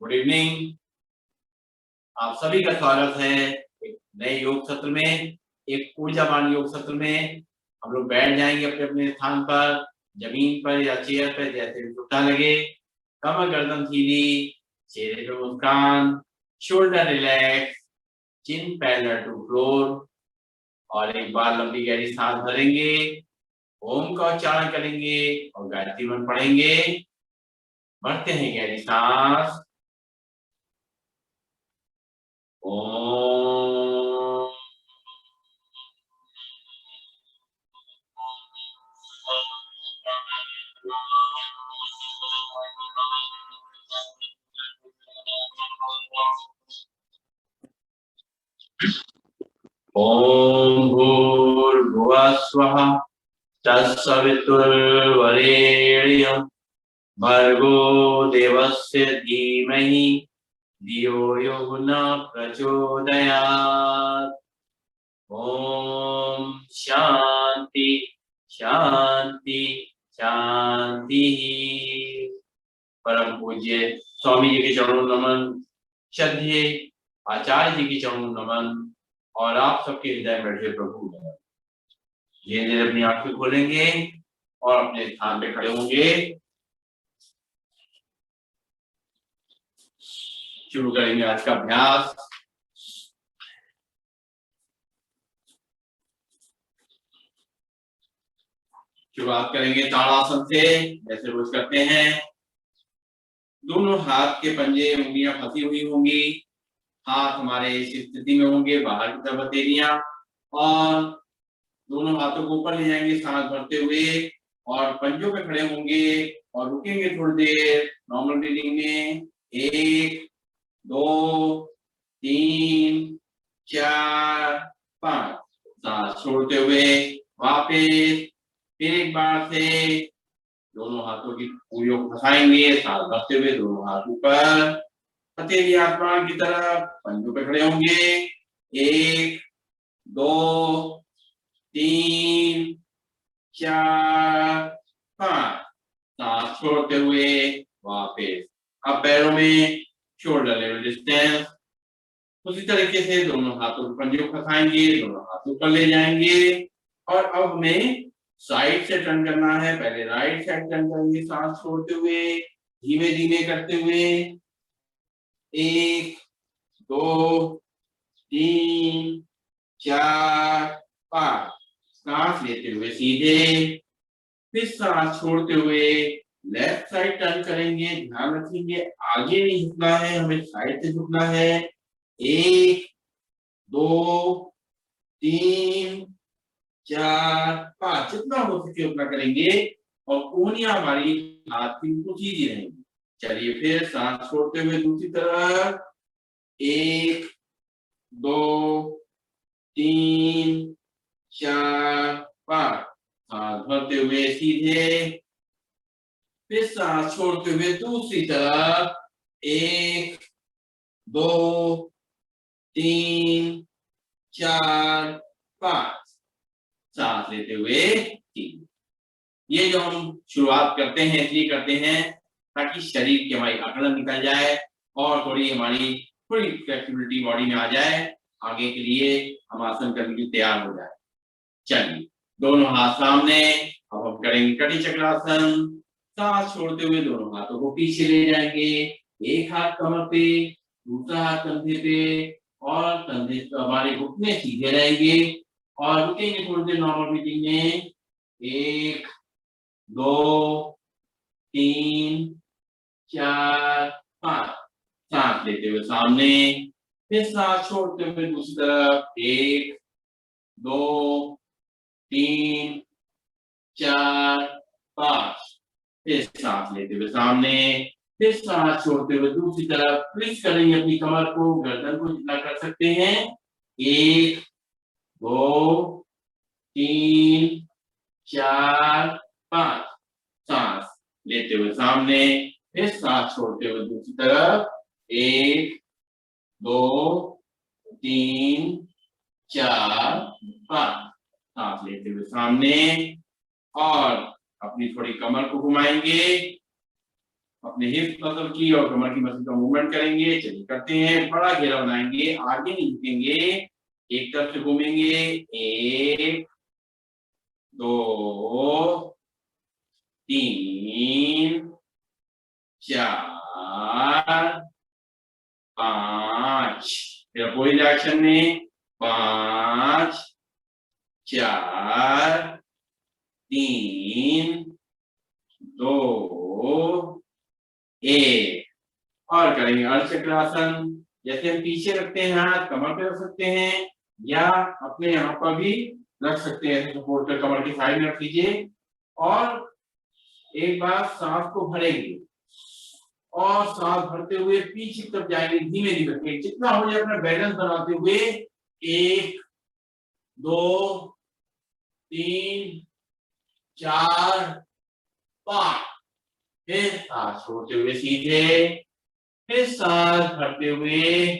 Good evening. आप सभी का स्वागत है एक नए योग सत्र में, एक ऊर्जावान योग सत्र में। हम लोग बैठ जाएंगे अपने अपने स्थान पर, जमीन पर या चेयर पर, जैसे भी सुविधा लगे। कमर गर्दन सीधी, चेहरे पे मुस्कान, shoulder relax, chin parallel to floor. और एक बार लंबी गहरी सांस भरेंगे, ओम का उच्चारण करेंगे और गायत्री मंत्र पढ़ेंगे। भरते हैं गहरी सांस। ओम भूर्भुवः स्वः तत्सवितुर्वरेण्यं भर्गो देवस्य धीमहि धियो यो न प्रचोदयात्। ओम शांति शांति शांति। परम पूज्य स्वामी जी के चरणों नमन, श्रद्धेय आचार्य जी के चरणों नमन और आप सबके हृदय में बैठे प्रभु नमन। ये अपनी आंखें खोलेंगे और अपने स्थान पे खड़े होंगे। शुरू करेंगे आज का अभ्यास। शुरुआत करेंगे ताड़ासन से, जैसे रोज करते हैं। दोनों हाथ के पंजे उंगलियां फंसी हुई होंगी, हाथ हमारे इस स्थिति में होंगे, बाहर की तरफ हथेलियां, और दोनों हाथों को ऊपर ले जाएंगे सांस भरते हुए और पंजों पे खड़े होंगे और रुकेंगे थोड़ी देर नॉर्मल ब्रीदिंग में। 1 2 3 4 5। सांस छोड़ते हुए वापस फिर एक बार से दोनों हाथों की उंगलियों को फंसाएंगे, सांस भरते हुए दोनों हाथ ऊपर, हथेली आसमान की तरफ, पंजों पे खड़े होंगे। 1 2 3 4 5। सांस छोड़ते हुए वापस। अब पैरों में शोल्डर लेवल डिस्टेंस, उसी तरीके से दोनों हाथों को पंजों को फंसाएंगे, दोनों हाथ ऊपर ले जाएंगे और अब हमें साइड से टर्न करना है। पहले राइट साइड टर्न करेंगे सांस छोड़ते हुए, धीमे धीमे करते हुए। 1 2 3 4 5। सांस लेते हुए सीधे, फिर सांस छोड़ते हुए लेफ्ट साइड टर्न करेंगे। ध्यान रखेंगे आगे नहीं झुकना है, हमें साइड से झुकना है। 1 2 3 4 5। जितना हो सके उतना करेंगे और कोहनियां हमारी हाथ की बिल्कुल सीधी रहेंगी। चलिए फिर सांस छोड़ते हुए दूसरी तरफ। 1 2 3 4 5। सांस भरते हुए सीधे, फिर सांस छोड़ते हुए दूसरी तरफ। 1 2 3 4 5। सांस लेते हुए तीन। ये जो हम शुरुआत करते हैं इसलिए करते हैं ताकि शरीर की हमारी अकड़न निकल जाए और थोड़ी हमारी थोड़ी फ्लेक्सिबिलिटी बॉडी में आ जाए। आगे के लिए हम आसन करने के लिए तैयार हो जाए। चलिए दोनों हाथ सामने, अब हम करेंगे कटी चक्रासन। सांस छोड़ते हुए दोनों हाथों को पीछे ले जाएंगे। एक हाथ कमर पे, दूसरा हाथ कंधे पे, और कंधे हमारे घुटने सीधे रहेंगे और रुकेंगे थोड़ी देर नॉर्मल ब्रीथिंग में। 1 2 3 4 5। सांस लेते हुए सामने, फिर सांस छोड़ते हुए दूसरी तरफ। 1 2 3 4 5। फिर सांस लेते हुए सामने, फिर सांस छोड़ते हुए दूसरी तरफ। ट्विस्ट करेंगे अपनी कमर को, गर्दन को जितना कर सकते हैं। 1 2 3 4 5। सांस लेते हुए सामने, फिर सांस छोड़ते हुए दूसरी तरफ। 1 2 3 4 5। सांस लेते हुए सामने और अपनी थोड़ी कमर को घुमाएंगे अपने हिप मसल की और कमर की मसल का मूवमेंट करेंगे। चलिए करते हैं, बड़ा घेरा बनाएंगे, आगे नहीं झुकेंगे, एक तरफ से घूमेंगे, 1 2 3 4 5। फिर अपोजिट एक्शन में 5 4 3 2 1। और करेंगे अर्धचक्रासन। जैसे हम पीछे रखते हैं हाथ, कमर पे रख सकते हैं या अपने यहाँ पर भी रख सकते हैं, ऐसे सपोर्ट कर कमर की साइड में रख लीजिए। और एक बार सांस को भरेंगे और सांस भरते हुए पीछे की तरफ जाएंगे, धीमे धीमे, जितना हो जाए अपना बैलेंस बनाते हुए। 1 2 3 4 5। फिर सांस छोड़ते हुए सीधे, फिर सांस भरते हुए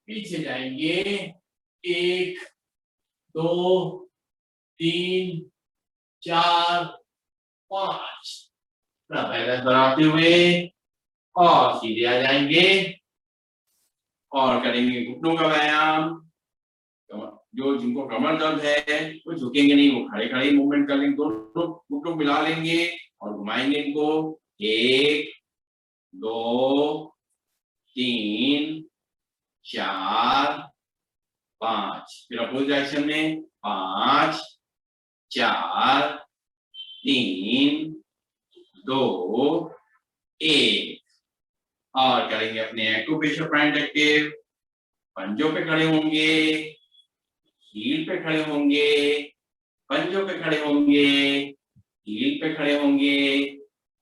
पीछे जाएंगे, 1 2 3 4 5। बैलेंस बनाते हुए और सीधे आ जाएंगे और करेंगे घुटनों का व्यायाम। जो जिनको कमर दर्द है वो झुकेंगे नहीं, वो खड़े खड़े मूवमेंट कर लेंगे, दोनों घुटनों मिला लेंगे और घुमाएंगे इनको। 1 2 3 4 5। फिर अपोजिट डायरेक्शन में 5 4 3 2 1। और करेंगे अपने एक्यूप्रेशर पॉइंट एक्टिव। पंजों पे खड़े होंगे, हील पे खड़े होंगे, पंजों पे खड़े होंगे, हील पे खड़े होंगे,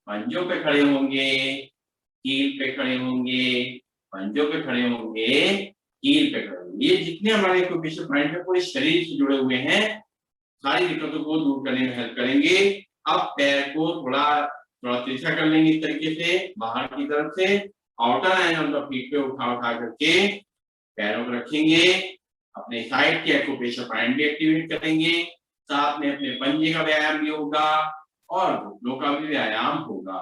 पंजों पे खड़े होंगे, हील पे खड़े होंगे, पंजों पे खड़े होंगे, हील पे खड़े होंगे। ये जितने हमारे एक्यूप्रेशर पॉइंट है पूरे शरीर से जुड़े हुए हैं, सारी दिक्कतों को दूर करने में हेल्प करेंगे। अब पैर को थोड़ा थोड़ा तिरछा कर लेंगे इस तरीके से बाहर की तरफ से, outer line of the feet पे उठा उठा करके पैरों को रखेंगे। अपने साइड के एक्यूप्रेशर पॉइंट भी एक्टिवेट करेंगे, साथ में अपने पंजे का व्यायाम भी होगा और घुटनों का भी व्यायाम होगा।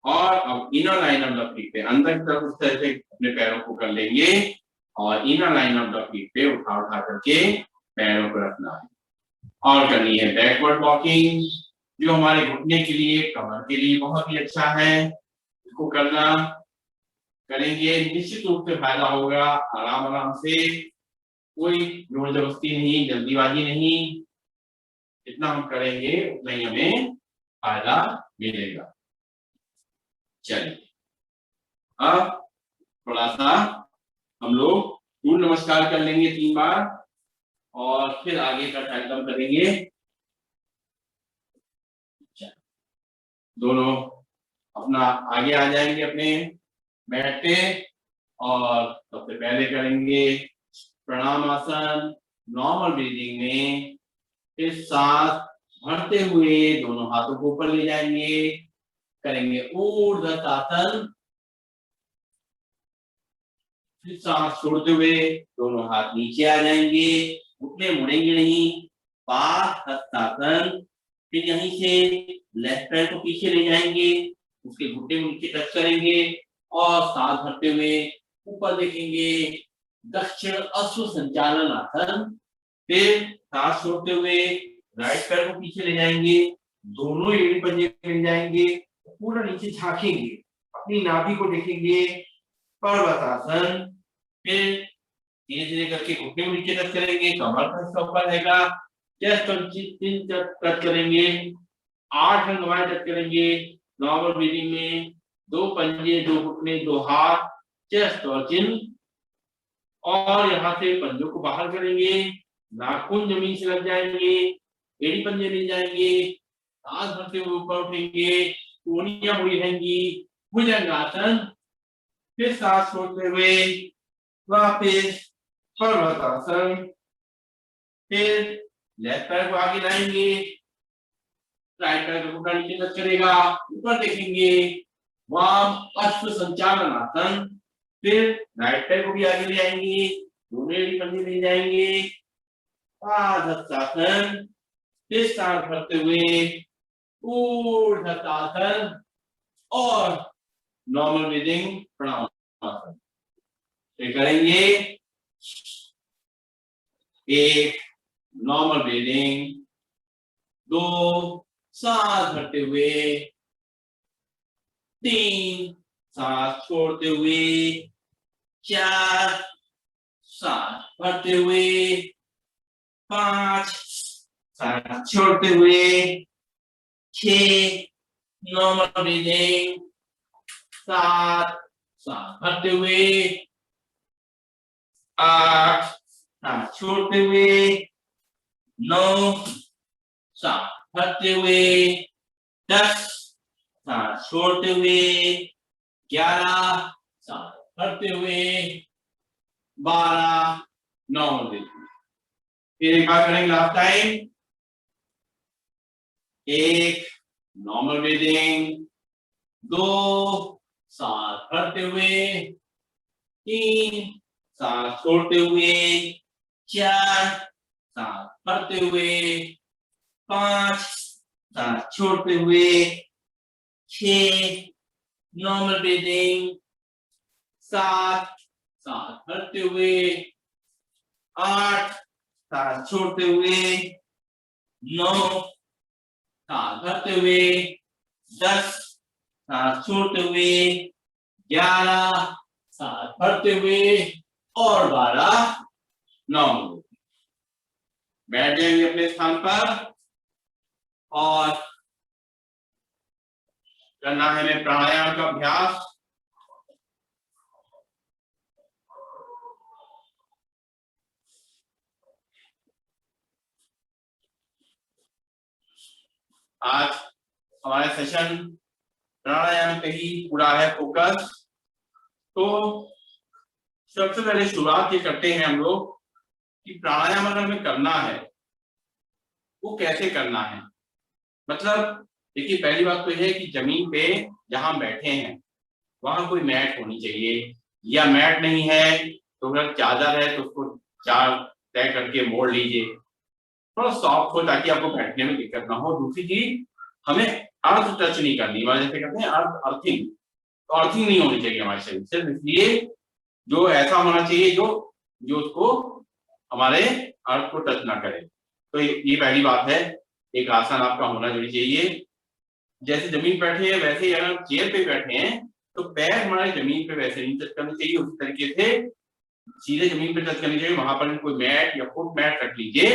और अब inner line of the feet पे अंदर की तरफ उस तरह से अपने पैरों को कर लेंगे और inner line of the feet पे उठा उठा करके पैरों को रखना है। और करनी है बैकवर्ड वॉकिंग, जो हमारे घुटने के लिए, कमर के लिए बहुत ही अच्छा है। इसको करना करेंगे, निश्चित रूप से फायदा होगा। आराम आराम से, कोई जोर जबरदस्ती नहीं, जल्दीबाजी नहीं, जितना हम करेंगे उतना ही हमें फायदा मिलेगा। चलिए अब थोड़ा सा हम लोग सूर्य नमस्कार कर लेंगे 3 बार और फिर आगे का कार्यक्रम करेंगे। दोनों अपना आगे आ जाएंगे अपने मैट पे और सबसे पहले करेंगे प्रणाम आसन, नॉर्मल ब्रीदिंग में। फिर सांस भरते हुए दोनों हाथों को ऊपर ले जाएंगे, करेंगे ऊर्ध्वतासन। फिर सांस छोड़ते हुए दोनों हाथ नीचे आ जाएंगे, घुटने मुड़ेंगे नहीं, पादहस्तासन। फिर यहीं से लेफ्ट पैर को पीछे ले जाएंगे, उसके घुटने को नीचे टच करेंगे और सांस भरते हुए ऊपर देखेंगे, दक्षिण अश्व संचालन आसन। फिर सांस छोड़ते हुए राइट पैर को पीछे ले जाएंगे, दोनों एड़ी पंजे ले जाएंगे, पूरा नीचे झांकेंगे, अपनी नाभि को देखेंगे, पर्वतासन। फिर धीरे धीरे करके घुटने को नीचे टच करेंगे, कमर का हिस्सा ऊपर रहेगा, चेस्ट और चिन टच करेंगे, 8 अंगवाएं टच करेंगे। नॉर्मल ब्रीदिंग में 2 पंजे, 2 घुटने, 2 हाथ, चेस्ट और चिन। और यहाँ से पंजों को बाहर करेंगे, नाखून जमीन से लग जाएंगे, एड़ी पंजे ले जाएंगे, सांस भरते हुए ऊपर उठेंगे, कोहनियां मुड़ी रहेंगी, भुजंगासन। फिर सांस छोड़ते हुए वापस पर्वतासन। फिर लेफ्ट पैर को आगे लाएंगे, राइट पैर को नीचे टच करेगा, ऊपर देखेंगे, वाम अश्व संचालन आसन। फिर राइट पैर को भी आगे ले आएंगे, दोनों एड़ी पंजे ले जाएंगे, पादहस्तासन। फिर सांस भरते हुए ऊर्ध्वतासन। और नॉर्मल ब्रीदिंग प्राणायाम करेंगे। एक नॉर्मल ब्रीदिंग, 2 सांस भरते हुए, 3 सांस छोड़ते हुए, 4 सांस भरते हुए, 5 सांस छोड़ते हुए, 6 नॉर्मल ब्रीदिंग, 7 सांस भरते हुए, 8 सांस छोड़ते हुए, 9 सांस भरते हुए, 10 सांस छोड़ते हुए, 11 सांस भरते हुए, 12 नॉर्मल ब्रीदिंग। फिर एक बार करेंगे लास्ट टाइम। एक नॉर्मल ब्रीदिंग, 2 सांस भरते हुए, 3 सांस छोड़ते हुए, 4 सांस भरते हुए, 5 सांस छोड़ते हुए, 6 नॉर्मल ब्रीदिंग, 7 सांस भरते हुए, 8 सांस छोड़ते हुए, 9 सांस भरते हुए, 10 सांस छोड़ते हुए, 11 सांस भरते हुए और 12 नॉर्मल। बैठ जाएंगे अपने स्थान पर और करना है हमें प्राणायाम का अभ्यास। आज हमारा सेशन प्राणायाम पे ही पूरा है फोकस। तो सबसे पहले शुरुआत ये करते हैं हम लोग कि प्राणायाम अगर हमें करना है वो कैसे करना है। मतलब देखिए, पहली बात तो यह है कि जमीन पे जहां बैठे हैं वहां कोई मैट होनी चाहिए, या मैट नहीं है तो अगर चादर है तो उसको 4 तय करके मोड़ लीजिए, थोड़ा सॉफ्ट हो ताकि आपको बैठने में दिक्कत ना हो। दूसरी चीज, हमें अर्थ टच नहीं करनी, जैसे कहते हैं अर्थिंग, तो अर्थिंग नहीं होनी चाहिए हमारे शरीर से। इसलिए जो ऐसा होना चाहिए जो जो उसको हमारे अर्थ को टच ना करे। तो ये पहली बात है, एक आसन आपका होना जरूरी चाहिए। जैसे जमीन बैठे हैं वैसे ही अगर चेयर पे बैठे हैं तो पैर हमारे जमीन पे वैसे नहीं टच करने चाहिए, उसी तरीके से सीधे जमीन पे टच करनी चाहिए। वहां पर कोई मैट या फुट मैट रख लीजिए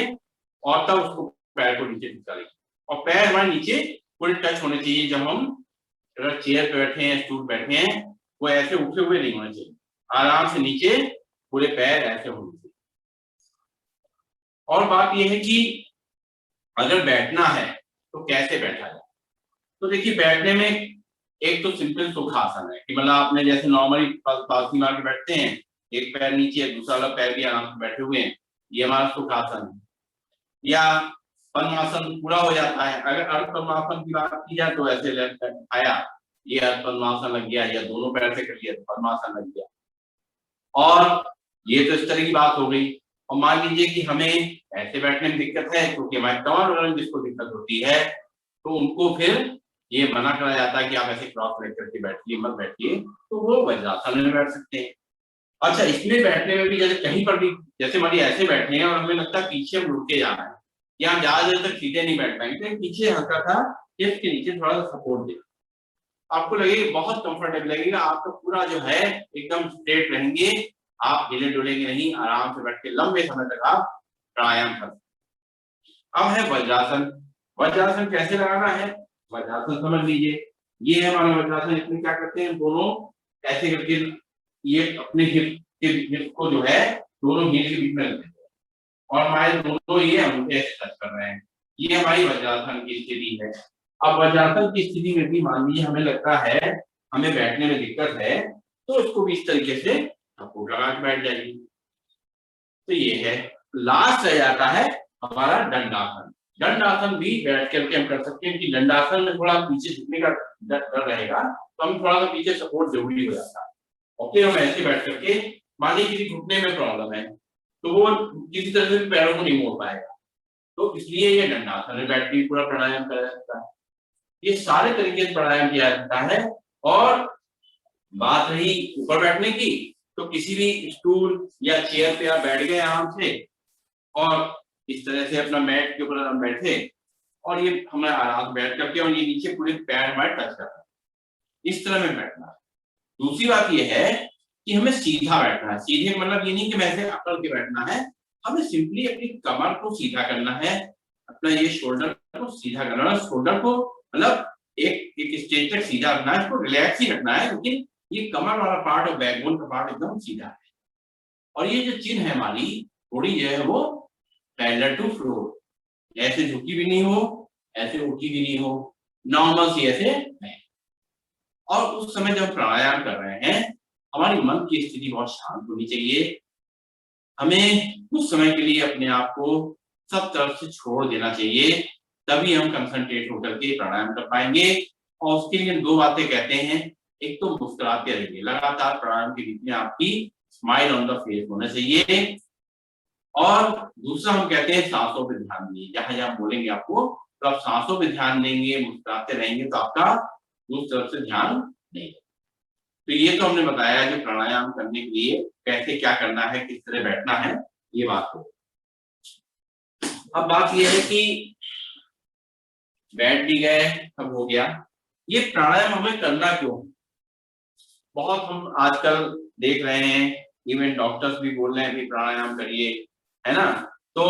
और तब उसको पैर को नीचे टिका लीजिए, और पैर हमारे नीचे पूरे टच होने चाहिए। जब हम अगर चेयर पे बैठे हैं, स्टूल बैठे हैं, वो ऐसे उठे हुए नहीं होने चाहिए, आराम से नीचे पूरे पैर ऐसे होने चाहिए। और बात यह है कि अगर बैठना है तो कैसे बैठा जाए। तो देखिए, बैठने में एक तो सिंपल सुखासन है कि मतलब आपने जैसे नॉर्मली पालथी मार के बैठते हैं, एक पैर नीचे दूसरा वाला पैर भी आराम से बैठे हुए हैं, ये हमारा सुखासन है। या पद्मासन पूरा हो जाता है। अगर अर्ध पद्मासन की बात की जाए तो ऐसे आया, ये अर्ध पद्मासन लग गया, या दोनों पैर से कर लिया तो पद्मासन लग गया। और ये तो इस तरह की बात हो गई। और मान लीजिए कि हमें ऐसे बैठने में दिक्कत है, क्योंकि हमारे कमर वगैरह जिसको दिक्कत होती है तो उनको फिर ये मना करा जाता है कि आप ऐसे क्रॉस लेग करके बैठिए, मत बैठिए, तो वो वज्रासन में बैठ सकते हैं। अच्छा, इसमें बैठने में भी जैसे कहीं पर भी, जैसे हमारी ऐसे बैठे हैं और हमें लगता है पीछे हम रुक के जा रहे हैं, या हम ज्यादा देर तक सीधे नहीं बैठ पाएंगे, तो पीछे हल्का था हिप के नीचे थोड़ा सा सपोर्ट दे, आपको लगेगा बहुत कंफर्टेबल लगेगा। आपका पूरा जो है एकदम स्ट्रेट रहेंगे, आप हिले डुलेंगे नहीं, आराम से बैठ के लंबे समय तक आप प्राणायाम कर। अब है वज्रासन। वज्रासन कैसे लगाना है, वज्रासन समझ लीजिए। ये है हमारा वज्रासन। इसमें क्या करते हैं, दोनों ऐसे करके ये अपने हिप को जो है दोनों हील के बीच में रखते हैं और हमारे दोनों ये अंगूठे ऐसे टच कर रहे हैं। ये हमारी वज्रासन की स्थिति है। अब वज्रासन की स्थिति में भी मान लीजिए हमें लगता है हमें बैठने में दिक्कत है, तो इसको भी इस तरीके से सपोर्ट लगा के बैठ जाएगी। तो ये है। लास्ट रह जाता है हमारा दंडासन। दंडासन भी बैठ करके हम कर सकते हैं कि दंडासन में थोड़ा पीछे झुकने का डर रहेगा, तो हम थोड़ा सा पीछे सपोर्ट जरूरी हो जाता है। और फिर हम ऐसे बैठ करके, मान लीजिए किसी घुटने में प्रॉब्लम है तो वो किसी तरह से पैरों को नहीं मोड़ पाएगा, तो इसलिए ये दंडासन में बैठ के पूरा प्राणायाम करा जाता है। ये सारे तरीके से प्राणायाम किया जाता है और बात रही ऊपर बैठने की, तो किसी भी स्टूल या चेयर पे आप बैठ गए आराम से और इस तरह से अपना मैट के ऊपर हम बैठे और ये हमारे आराम से बैठ करके और ये नीचे पूरे पैर हमारे टच कर रहा है, इस तरह में बैठना है। दूसरी बात ये है कि हमें सीधा बैठना है। सीधे मतलब ये नहीं कि वैसे अकड़ के बैठना है, हमें सिंपली अपनी कमर को सीधा करना है, अपना ये शोल्डर को सीधा करना है, शोल्डर को मतलब एक स्टेज तक सीधा रखना है, इसको रिलैक्स ही रखना है, लेकिन ये कमर वाला पार्ट और बैकबोन का पार्ट एकदम सीधा है। और ये जो चिन है हमारी थोड़ी जो है वो पैरेलल टू फ्लोर, ऐसे झुकी भी नहीं हो, ऐसे उठी भी नहीं हो, नॉर्मल सी ऐसे है। और उस समय जब प्राणायाम कर रहे हैं हमारी मन की स्थिति बहुत शांत होनी चाहिए। हमें कुछ समय के लिए अपने आप को सब तरफ से छोड़ देना चाहिए, तभी हम कंसंट्रेट होकर के प्राणायाम कर पाएंगे। और उसके लिए दो बातें कहते हैं, एक तो मुस्कुराते रहिए, लगातार प्राणायाम के बीच में आपकी स्माइल ऑन द फेस होना चाहिए। और दूसरा हम कहते हैं सांसों पे ध्यान दीजिए, जहां जहां बोलेंगे आपको तो आप सांसों पे ध्यान देंगे, मुस्कुराते रहेंगे तो आपका दूसरी तरफ से ध्यान नहीं। तो ये तो हमने बताया जो प्राणायाम करने के लिए कैसे क्या करना है, किस तरह बैठना है, ये बात हो। अब बात ये है कि बैठ भी गए, सब हो गया, ये प्राणायाम हमें करना क्यों? बहुत हम आजकल देख रहे हैं, इवन डॉक्टर्स भी बोल रहे हैं कि प्राणायाम करिए, है ना। तो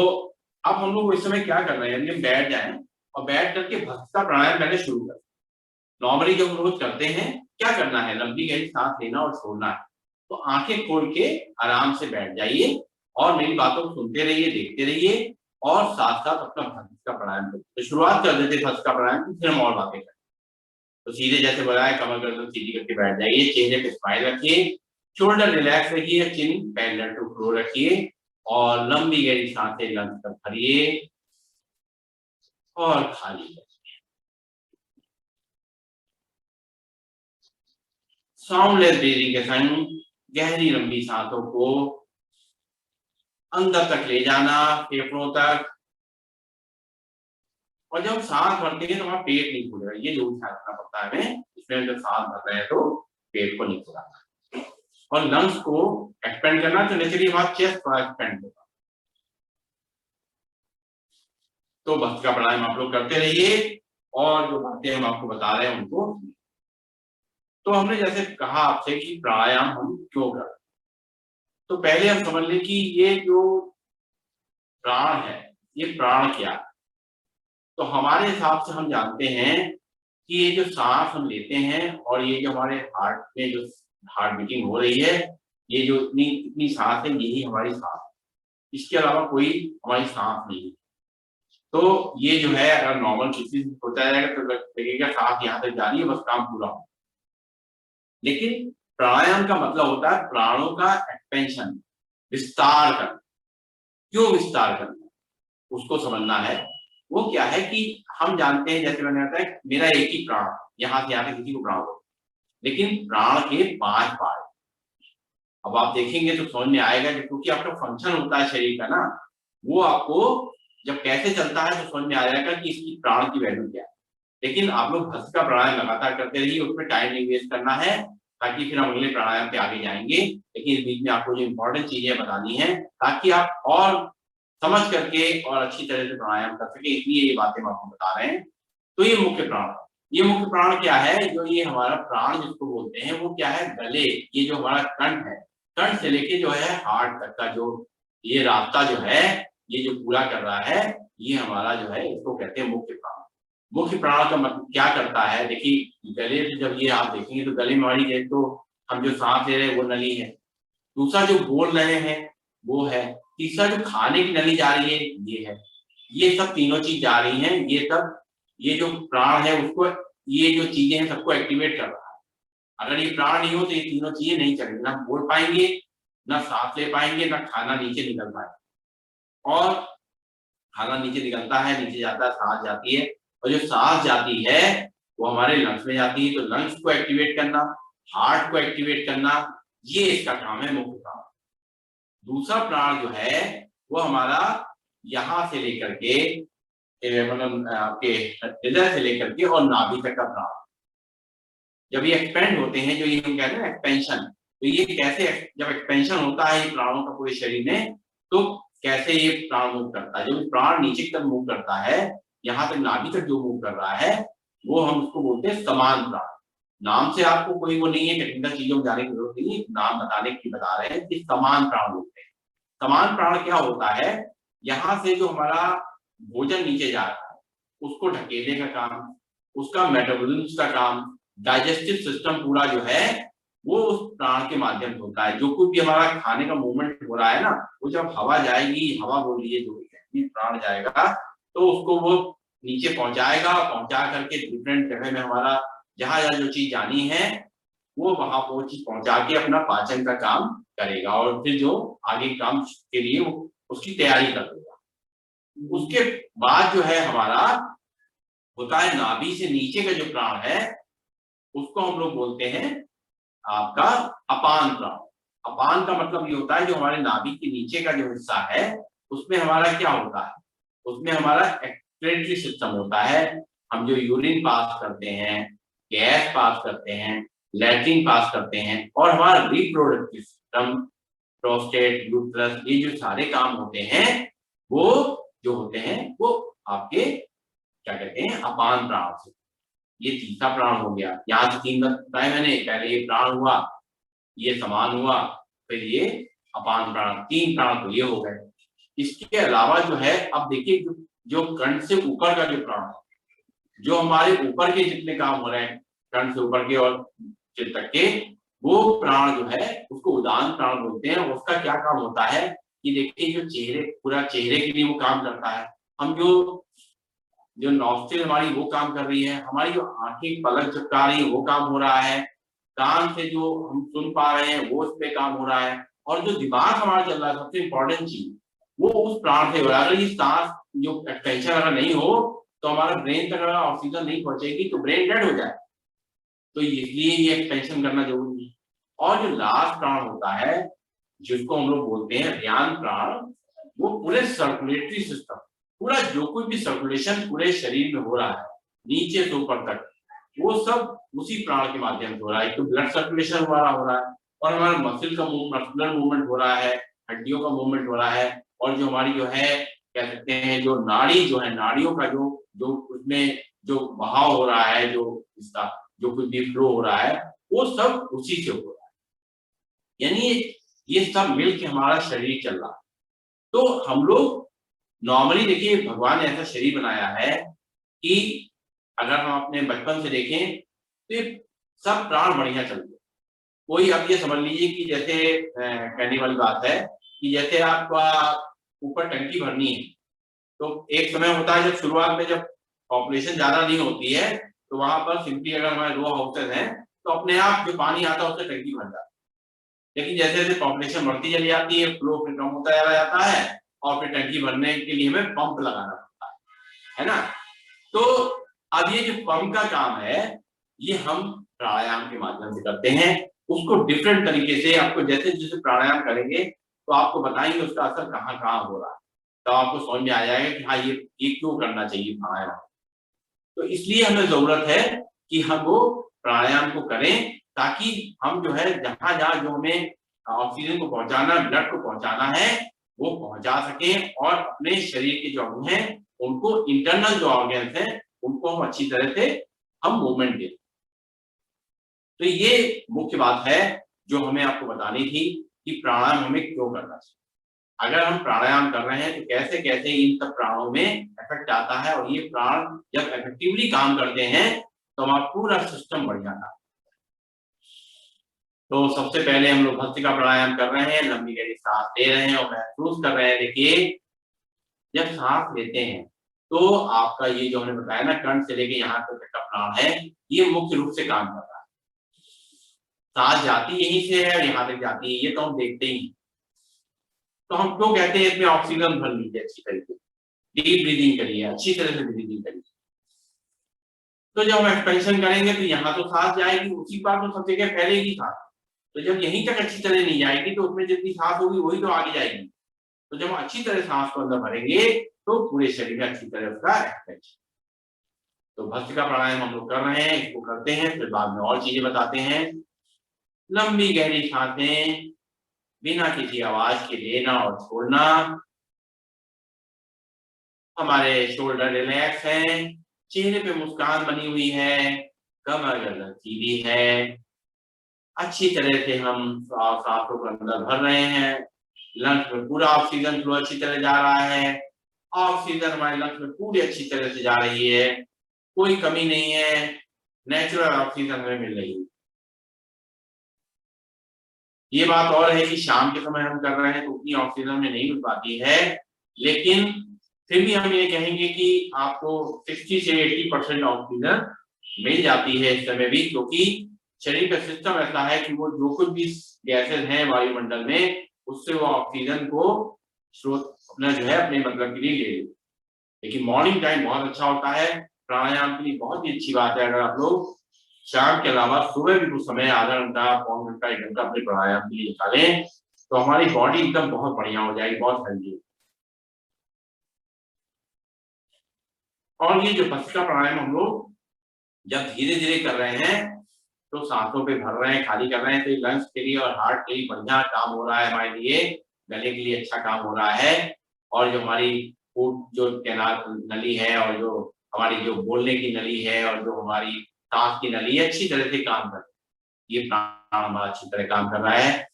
अब हम लोग इस समय क्या कर रहे हैं, हम बैठ जाएं और बैठ करके भस्त्रिका प्राणायाम करने शुरू करें। नॉर्मली जो हम रोज करते हैं, क्या करना है, लंबी गहरी सांस लेना और छोड़ना है। तो आंखें खोल के आराम से बैठ जाइए और मेरी बातों को सुनते रहिए, देखते रहिए और साथ साथ अपना भस्त्रिका प्राणायाम करिए। तो शुरुआत कर देते भस्त्रिका प्राणायाम की, फिर हम और बातें करें। तो सीधे जैसे बताया, कमर गर्दन सीधी करके बैठ जाइए, चेहरे पे स्माइल रखिए, शोल्डर रिलैक्स रखिए, चिन पैरेलल टू फ्लोर रखिए और लंबी गहरी सांसें लंग्स तक भरिए और खाली करिए। साउंडलेस ब्रीदिंग के संग गहरी लंबी सांसों को अंदर तक ले जाना, फेफड़ों तक। और जब सांस भरते हैं तो हमारा पेट नहीं खुलेगा, ये जरूर ध्यान रखना पड़ता है हमें। इसमें जब सांस भर रहे हैं तो पेट को नहीं खुलाना और लंग्स को एक्सपेंड करना, तो नेचुरली हमारा चेस्ट थोड़ा एक्सपेंड होगा। तो भस्त्रिका प्राणायाम आप लोग करते रहिए और जो बातें हम आपको बता रहे हैं उनको। तो हमने जैसे कहा आपसे कि प्राणायाम हम क्यों करते, तो पहले हम समझ लें कि ये जो प्राण है, ये प्राण क्या है। तो हमारे हिसाब से हम जानते हैं कि ये जो सांस हम लेते हैं और ये जो हमारे हार्ट में जो हार्ट बीटिंग हो रही है, ये जो इतनी इतनी सांस है, यही हमारी सांस, इसके अलावा कोई हमारी सांस नहीं है। तो ये जो है अगर नॉर्मल किसी से होता जाएगा तो लगेगा सांस यहाँ तक जा रही है, बस काम पूरा हो। लेकिन प्राणायाम का मतलब होता है प्राणों का एक्सपेंशन, विस्तार करना। क्यों विस्तार करना, उसको समझना है। वो क्या है कि हम जानते हैं, जैसे मैंने बताया मेरा एक ही प्राण, यहाँ से यहाँ किसी को प्राण हो, लेकिन प्राण के 5 पार्ट। अब आप देखेंगे तो समझ में आएगा कि क्योंकि आपका फंक्शन होता है शरीर का ना, वो आपको जब कैसे चलता है तो समझ में आ जाएगा कि इसकी प्राण की वैल्यू क्या है। लेकिन आप लोग भस्त्रिका प्राणायाम लगातार करते रहिए, उसमें टाइम नहीं वेस्ट करना है, ताकि फिर हम अगले प्राणायाम पे आगे जाएंगे। लेकिन इस बीच में आपको जो इंपॉर्टेंट चीजें बतानी है ताकि आप और समझ करके और अच्छी तरह से प्राणायाम कर सके, इसलिए ये बातें हम आपको बता रहे हैं। तो ये मुख्य प्राण, ये मुख्य प्राण क्या है, जो ये हमारा प्राण जिसको बोलते हैं वो क्या है, गले, ये जो हमारा कंठ है, कंठ से लेके जो है हार्ट तक का जो ये रास्ता जो है, ये जो पूरा कर रहा है, ये हमारा जो है इसको कहते हैं मुख्य प्राण। मुख्य प्राण का मतलब क्या करता है, देखिए गले से जब ये आप देखेंगे तो गले में हमारी एक तो हम जो सांस ले रहे हैं वो नली है, दूसरा जो बोल रहे हैं वो है, तीसरा जो खाने की नली जा रही है ये है। ये सब तीनों चीज जा रही हैं, ये सब ये जो प्राण है उसको, ये जो चीजें हैं सबको एक्टिवेट कर रहा है। अगर ये प्राण नहीं हो तो ये तीनों चीजें नहीं चलेंगी, ना बोल पाएंगे, ना सांस ले पाएंगे, ना खाना नीचे निकल पाएंगे। और खाना नीचे निकलता है, नीचे जाता है, सांस जाती है, और जो सांस जाती है वो हमारे लंग्स में जाती है। तो लंग्स को एक्टिवेट करना, हार्ट को एक्टिवेट करना, ये इसका काम है मुख्य प्राण। दूसरा प्राण जो है वो हमारा यहाँ से लेकर के मतलब आपके हृदय से लेकर के और नाभि तक का प्राण। जब ये एक्सपेंड होते हैं, जो ये हम कहते हैं एक्सपेंशन, तो ये कैसे, जब एक्सपेंशन होता है ये प्राणों का पूरे शरीर में, तो कैसे ये प्राण मूव करता है। जब प्राण नीचे की तरफ मूव करता है, यहाँ तक नाभि तक जो मूव कर रहा है, वो हम उसको बोलते हैं समान प्राण। नाम से आपको कोई वो नहीं है, टेक्निकल चीजों में जाने की जरूरत नहीं है, नाम बताने की बता रहे हैं कि समान प्राण होते हैं। समान प्राण क्या होता है, यहाँ से जो हमारा भोजन नीचे जा रहा है उसको ढकेलने का काम, उसका मेटाबॉलिज्म का काम, डाइजेस्टिव सिस्टम पूरा जो है वो उस प्राण के माध्यम से होता है। जो कुछ भी हमारा खाने का मूवमेंट हो रहा है ना, वो जब हवा जाएगी, हवा बोलिए जो भी प्राण जाएगा, तो उसको वो नीचे पहुंचाएगा, पहुंचा करके डिफरेंट जगह में हमारा जहां जहां जो चीज जानी है वो वहां वो चीज पहुंचा के अपना पाचन का काम करेगा, और फिर जो आगे काम के लिए वो उसकी तैयारी कर देगा। उसके बाद जो है हमारा होता है नाभि से नीचे का जो प्राण है उसको हम लोग बोलते हैं आपका अपान प्राण। अपान का मतलब ये होता है जो हमारे नाभि के नीचे का जो हिस्सा है उसमें हमारा क्या होता है, उसमें हमारा एक्सक्रीटरी सिस्टम होता है। हम जो यूरिन पास करते हैं, गैस पास करते हैं, लैट्रिन पास करते हैं, और हमारा रिप्रोडक्टिव सिस्टम, प्रोस्टेट, यूट्रस, ये जो सारे काम होते हैं वो जो होते हैं वो आपके क्या कहते हैं अपान प्राण से। ये तीसरा प्राण हो गया। यहाँ से 3 बताए मैंने, पहले ये प्राण हुआ, ये समान हुआ, फिर ये अपान प्राण, 3 प्राण तो ये हो गए। इसके अलावा जो है अब देखिए जो कंठ से ऊपर का जो प्राण है, जो हमारे ऊपर के जितने काम हो रहे हैं कंठ से ऊपर के और चिर तक के, वो प्राण जो है उसको उदान प्राण बोलते हैं। उसका क्या काम होता है कि देखिए जो चेहरे, पूरा चेहरे के लिए वो काम करता है। हम जो नॉस्ट्रिल हमारी वो काम कर रही है, हमारी जो आंखें पलक झपका रही है वो काम हो रहा है, कान से जो हम सुन पा रहे हैं वो उस पे काम हो रहा है, और जो दिमाग हमारा चल रहा है सबसे इम्पोर्टेंट चीज वो उस प्राण से हो रहा है। अगर ये सांस जो एक्सटेंशन अगर नहीं हो तो हमारा ब्रेन तक अगर ऑक्सीजन नहीं पहुंचेगी तो ब्रेन डेड हो जाए, तो इसलिए ये एक्सपेंशन करना जरूरी है। और जो लास्ट प्राण होता है जिसको हम लोग बोलते हैं ध्यान प्राण, वो पूरे सर्कुलेटरी सिस्टम, पूरा जो कोई भी सर्कुलेशन पूरे शरीर में हो रहा है नीचे से ऊपर तक, वो सब उसी प्राण के माध्यम से हो रहा है। तो ब्लड सर्कुलेशन हमारा हो रहा है, और हमारा मस्कुलर मूवमेंट हो रहा है, हड्डियों का मूवमेंट हो रहा है, और जो हमारी जो है कह सकते हैं जो नाड़ी जो है, नाड़ियों का जो जो उसमें जो बहाव हो रहा है, जो इसका जो कुछ भी फ्लो हो रहा है वो सब उसी से हो रहा है। यानी ये सब मिलके हमारा शरीर चल रहा है। तो हम लोग नॉर्मली देखिए भगवान ने ऐसा शरीर बनाया है कि अगर हम अपने बचपन से देखें तो ये सब प्राण बढ़िया चलते हैं। कोई अब ये समझ लीजिए कि जैसे कहने वाली बात है कि जैसे आपका ऊपर टंकी भरनी है, तो एक समय होता है जब शुरुआत में जब पॉपुलेशन ज्यादा नहीं होती है तो वहां पर सिंपली अगर हमारे रो हाउसेज हैं तो अपने आप जो पानी आता है उससे टंकी भर जाती है। लेकिन जैसे जैसे पॉपुलेशन बढ़ती चली जाती है, फ्लो फिर कम होता चला जाता है, और फिर टंकी भरने के लिए हमें पंप लगाना पड़ता है ना। तो अब ये जो पंप का काम है ये हम प्राणायाम के माध्यम से करते हैं। उसको डिफरेंट तरीके से आपको जैसे जैसे प्राणायाम करेंगे तो आपको बताएंगे उसका असर कहाँ कहाँ हो रहा है, तो आपको समझ में आ जाएगा कि हाँ ये क्यों करना चाहिए प्राणायाम। तो इसलिए हमें जरूरत है कि हम वो प्राणायाम को करें, ताकि हम जो है जहां जहां जो हमें ऑक्सीजन को पहुंचाना, ब्लड को पहुंचाना है वो पहुंचा सकें, और अपने शरीर के जो अंग हैं उनको, इंटरनल जो ऑर्गन्स हैं उनको हम अच्छी तरह से हम मूवमेंट दें। तो ये मुख्य बात है जो हमें आपको बतानी थी कि प्राणायाम हमें क्यों करना चाहिए। अगर हम प्राणायाम कर रहे हैं तो कैसे कैसे इन सब प्राणों में इफेक्ट आता है, और ये प्राण जब इफेक्टिवली काम करते हैं तो हमारा पूरा सिस्टम बढ़ जाता है। तो सबसे पहले हम लोग भस्त्रिका प्राणायाम कर रहे हैं, लंबी गहरी सांस ले रहे हैं और महसूस कर रहे हैं। देखिए जब सांस लेते हैं तो आपका ये जो हमने बताया ना कंठ से लेके यहाँ तक का प्राण है, ये मुख्य रूप से काम कर रहा है। सांस जाती यहीं से है और यहाँ तक जाती है, ये तो हम देखते ही। तो हम क्यों कहते हैं इसमें ऑक्सीजन भर लीजिए अच्छी तरीके से, डीप ब्रीदिंग करिए, अच्छी तरह से ब्रीदिंग करिए। तो जब हम एक्सपेंशन करेंगे तो यहाँ तो सांस जाएगी, उसी बार तो सब जगह फैलेगी सांस। तो जब यहीं तक अच्छी तरह नहीं जाएगी तो उसमें जितनी सांस होगी वही तो आगे जाएगी। तो जब हम अच्छी तरह सांस को अंदर भरेंगे तो पूरे शरीर में अच्छी तरह उसका एक्सपेंशन। तो भस्त्रिका प्राणायाम हम लोग कर रहे हैं, इसको करते हैं, फिर बाद में और चीजें बताते हैं। लंबी गहरी सांसें बिना किसी आवाज के लेना और छोड़ना। हमारे शोल्डर रिलैक्स हैं, चेहरे पे मुस्कान बनी हुई है, कमर गर्दन सीधी है, अच्छी तरह से हम सांसों को अंदर भर रहे हैं, लंग्स में पूरा ऑक्सीजन फ्लो अच्छी तरह जा रहा है, ऑक्सीजन हमारे लंग्स में पूरी अच्छी तरह से जा रही है, कोई कमी नहीं है, नेचुरल ऑक्सीजन हमें मिल रही है। ये बात और है कि शाम के समय हम कर रहे हैं तो उतनी ऑक्सीजन में नहीं मिल पाती है, लेकिन फिर भी हम ये कहेंगे कि आपको 60 से 80% ऑक्सीजन मिल जाती है इस समय भी, क्योंकि शरीर का सिस्टम ऐसा है कि वो जो कुछ भी गैसेस हैं वायुमंडल में उससे वो ऑक्सीजन को स्रोत अपना जो है अपने मतलब के लिए ले ले। लेकिन मॉर्निंग टाइम बहुत अच्छा होता है प्राणायाम के लिए, बहुत ही अच्छी बात है अगर आप लोग शाम के अलावा सुबह भी कुछ समय आधा घंटा पौन घंटा 1 घंटा अपने प्राणायाम के लिए निकालें तो हमारी बॉडी एकदम बहुत बढ़िया हो जाएगी, बहुत हेल्दी। और ये जो भस्त्रिका प्राणायाम हम लोग जब धीरे धीरे कर रहे हैं तो सांसों पे भर रहे हैं, खाली कर रहे हैं, तो लंग्स के लिए और हार्ट के लिए बढ़िया काम हो रहा है हमारे लिए, गले के लिए अच्छा काम हो रहा है। और जो हमारी फूड जो कैनाल नली है और जो हमारी जो बोलने की नली है और जो हमारी सांस की नली है अच्छी तरह से काम कर रही है, ये प्राण हमारा अच्छी तरह काम कर रहा है।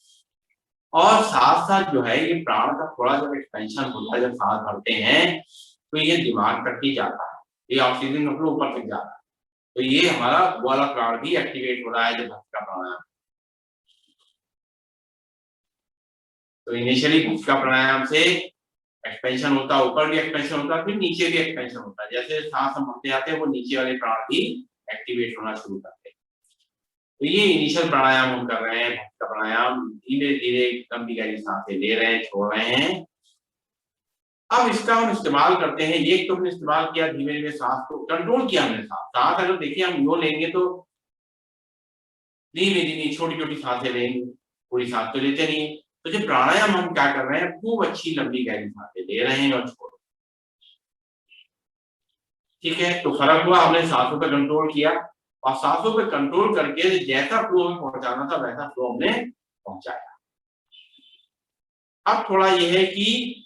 और साथ साथ जो है ये प्राण का थोड़ा जब एक्सपेंशन होता है, जब सांस भरते हैं तो ये दिमाग तक ही जाता है, ये ऑक्सीजन अपने ऊपर तक जाता है, तो ये हमारा वाला प्राण भी एक्टिवेट हो रहा है जब भस्त्रिका प्राणायाम। तो इनिशियली भस्त्रिका प्राणायाम से एक्सपेंशन होता है, ऊपर भी एक्सपेंशन होता है, फिर नीचे भी एक्सपेंशन होता है, जैसे सांस हम भरते जाते हैं वो नीचे वाले प्राण भी एक्टिवेट होना शुरू करते हैं। तो ये इनिशियल प्राणायाम हम कर रहे हैं, भस्त्रिका प्राणायाम, धीरे धीरे लंबी गहरी सांसें ले रहे हैं, छोड़ रहे हैं। अब इसका हम इस्तेमाल करते हैं, ये तो हमने इस्तेमाल किया, धीमे धीमे सांस को कंट्रोल किया हमने, सांस अगर देखिए हम यो लेंगे तो धीमे धीमे छोटी छोटी सांसें लेंगे, पूरी सांस तो लेते नहीं। तो जो प्राणायाम हम क्या कर रहे हैं, खूब अच्छी लंबी गहरी सांसें ले रहे हैं और छोड़, ठीक है। तो फर्क हुआ, हमने सांसों पे कंट्रोल किया और सांसों पे कंट्रोल करके जैसा फ्लो हमें पहुंचाना था वैसा फ्लो हमने पहुंचाया। अब थोड़ा यह है कि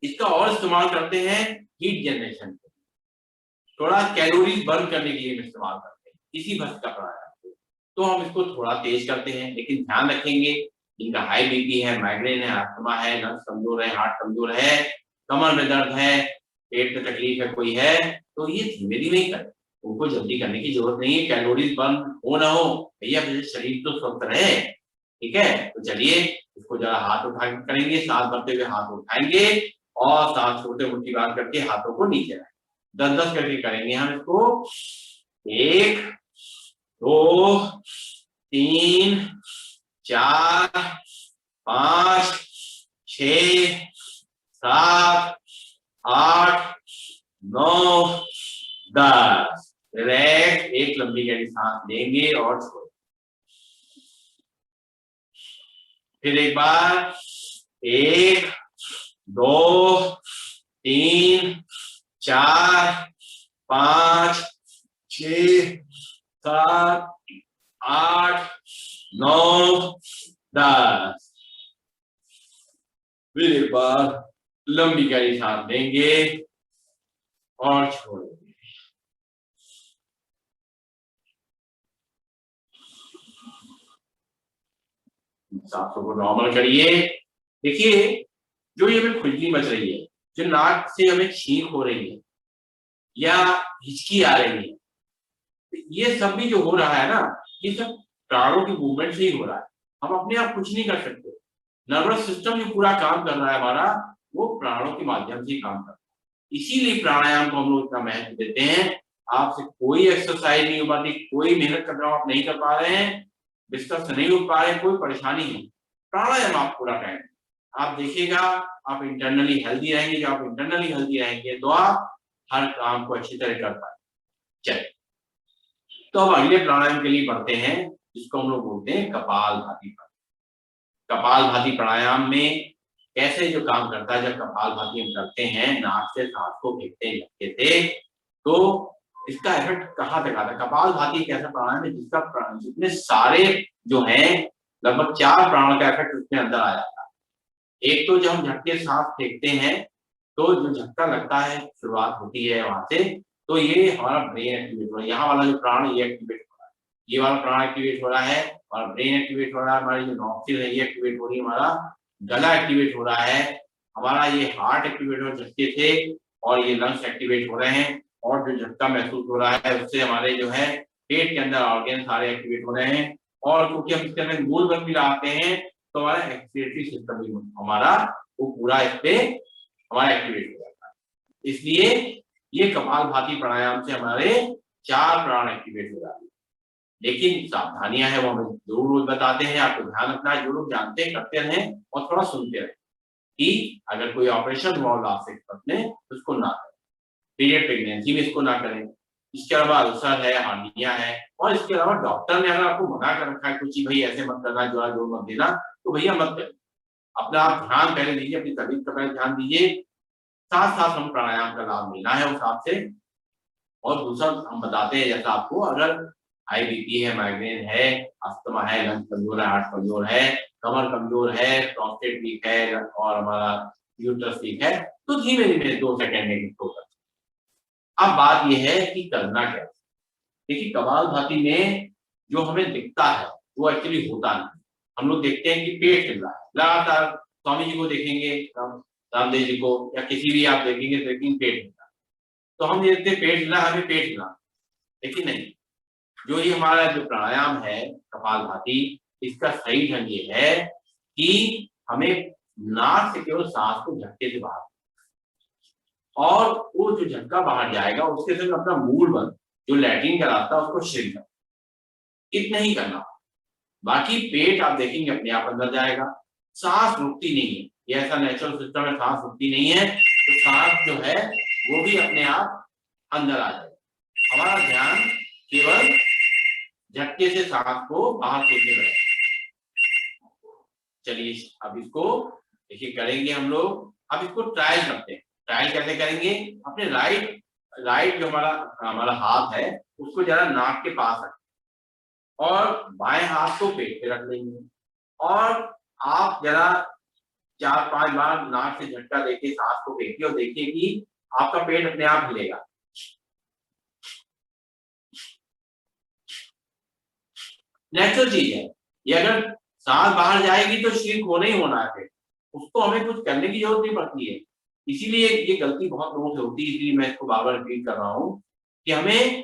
इसका और इस्तेमाल करते हैं हीट जनरेशन, थोड़ा कैलोरीज बर्न करने के लिए इस्तेमाल करते हैं इसी भस्त्रिका प्राणायाम को। तो हम इसको थोड़ा तेज करते हैं, लेकिन ध्यान रखेंगे जिनका हाई बीपी है, माइग्रेन है, अस्थमा है, नस कमजोर है, हार्ट कमजोर है, कमर में दर्द है, पेट में तकलीफ है कोई है, तो ये धीमे धीमे ही करें, उनको जल्दी करने की जरूरत नहीं है, कैलोरीज बर्न हो ना हो भैया शरीर तो स्वस्थ रहे, ठीक है। तो चलिए इसको जरा हाथ उठा करेंगे, सांस भरते हुए हाथ उठाएंगे और सांस छोटे मुट्ठी बांध करके हाथों को नीचे रखें, 10-10 करके करेंगे हम इसको। 1 2 3 4 5 6 7 8 9 10। रिलैक्स, एक लंबी गहरी सांस लेंगे और छोड़ेंगे, फिर एक बार 1 2 3 4 5 6 7 8 9 10। फिर एक बार लंबी गहरी सांस लेंगे और छोड़ेंगे। सांसों को नॉर्मल करिए। देखिए जो ये हमें खुजली मच रही है, जो नाक से हमें छींक हो रही है या हिचकी आ रही है, ये सब भी जो हो रहा है ना, ये सब प्राणों की मूवमेंट से ही हो रहा है, हम अपने आप कुछ नहीं कर सकते। नर्वस सिस्टम जो पूरा काम कर रहा है हमारा, वो प्राणों के माध्यम से ही काम कर रहा है। इसीलिए प्राणायाम को हम लोग इतना महत्व देते हैं। आपसे कोई एक्सरसाइज नहीं हो पाती, कोई मेहनत कर रहा हूं आप नहीं कर पा रहे हैं, बिस्तर से नहीं उठ पा रहे हैं, कोई परेशानी नहीं, प्राणायाम आप पूरा करें, आप देखिएगा आप इंटरनली हेल्दी रहेंगे। जब आप इंटरनली हेल्दी रहेंगे तो आप हर काम को अच्छी तरह कर पाएंगे। चलिए तो अब अगले प्राणायाम के लिए बढ़ते हैं, जिसको हम लोग बोलते हैं कपालभाति प्राणायाम। कपालभाति प्राणायाम में कैसे जो काम करता है, जब कपालभाति हम करते हैं, नाक से सांस को फेंकते हैं धक्के से, तो इसका इफेक्ट कहाँ तक आता है? कपालभाति एक ऐसा प्राणायाम है जिसका जितने सारे जो हैं लगभग 4 प्राण का इफेक्ट उसके अंदर आ जाता है। एक तो जब हम झटके सांस फेंकते हैं तो जो झटका लगता है शुरुआत होती है वहां से, तो ये हमारा ब्रेन एक्टिवेट हो रहा है, यहाँ वाला जो प्राण ये एक्टिवेट हो रहा है, ये वाला प्राण एक्टिवेट हो रहा है, हमारा ब्रेन एक्टिवेट हो रहा है, हमारी जो नॉक्सिल है ये एक्टिवेट हो रही है, हमारा गला एक्टिवेट हो रहा है, हमारा ये हार्ट एक्टिवेट हो झटके से, और ये लंग्स एक्टिवेट हो रहे हैं, और जो झटका महसूस हो रहा है उससे हमारे जो है पेट के अंदर ऑर्गन सारे एक्टिवेट हो रहे हैं, और क्योंकि हम इसके अंदर मूल बल भी लगाते हैं तो हमारा एक्सक्रीटरी सिस्टम भी हमारा वो पूरा इस पे हमारा एक्टिवेट हो जाता है। इसलिए ये कपालभाति प्राणायाम से हमारे 4 प्राण एक्टिवेट हो जाते हैं। लेकिन सावधानियां है वो हमें जरूर रोज बताते हैं, आपको ध्यान रखना है, जो लोग जानते हैं करते हैं और थोड़ा सुनते रहे कि अगर कोई ऑपरेशन हुआ लास्ट एक्सपर्ट ने तो उसको ना करें, पीरियड प्रेगनेंसी में इसको ना करें, इसके अलावा अल्सर है, हार्निया है, और इसके अलावा डॉक्टर ने अगर आपको मना कर रखा है कुछ भाई ऐसे मत करना, जो मत देना, तो भैया मत करें, अपना आप ध्यान पहले दीजिए, अपनी तबीयत का पहले ध्यान दीजिए, साथ साथ हम प्राणायाम का लाभ लेना है उस हिसाब से। और दूसरा हम बताते हैं जैसा आपको अगर हाई बीपी है, माइग्रेन है, अस्थमा है, लंग्स कमजोर है, हार्ट कमजोर है, कमर कमजोर है, प्रोस्टेट वीक है और हमारा यूट्रस वीक है, तो धीमे धीमे 2 सेकंड में इसको कर। अब बात यह है कि करना क्या। देखिए कपालभाति में जो हमें दिखता है वो एक्चुअली होता नहीं। हम लोग देखते हैं कि पेट हिल रहा है, लगातार स्वामी जी को देखेंगे, रामदेव जी को या किसी भी आप देखेंगे तो पेट हिल रहा है, तो हम देखते हैं पेट हिला, हमें पेट हिला, लेकिन नहीं, जो ये हमारा जो प्राणायाम है कपालभाति, इसका सही ढंग ये है कि हमें नाक से केवल सांस को झटके से बाहर, और वो जो झटका बाहर जाएगा उसके संग अपना मूल बल जो लैट्रिन का रास्ता उसको श्रिंक करना, इतना ही करना। बाकी पेट आप देखेंगे अपने आप अंदर जाएगा, सांस रुकती नहीं है, ये ऐसा नेचुरल सिस्टम है, सांस रुकती नहीं है, तो सांस जो है वो भी अपने आप अंदर आ जाएगा। हमारा ध्यान केवल झटके से सांस को बाहर फेंकने पर है। चलिए अब इसको देखिए करेंगे हम लोग, अब इसको ट्रायल करते हैं। ट्रायल कैसे करेंगे, अपने राइट जो हमारा हाथ है उसको जरा नाक के पास रखें और बाएं हाथ को पेट पे रख लेंगे, और आप जरा 4-5 बार नाक से झटका देके सांस को फेंकिए और देखिए कि आपका पेट अपने आप हिलेगा। नेचुरल चीज है ये, अगर सांस बाहर जाएगी तो श्रिंक होना ही होना है, फिर उसको हमें कुछ करने की जरूरत नहीं पड़ती है। इसीलिए ये गलती बहुत लोगों से होती है, इसलिए मैं इसको बार बार रिपीट कर रहा हूँ कि हमें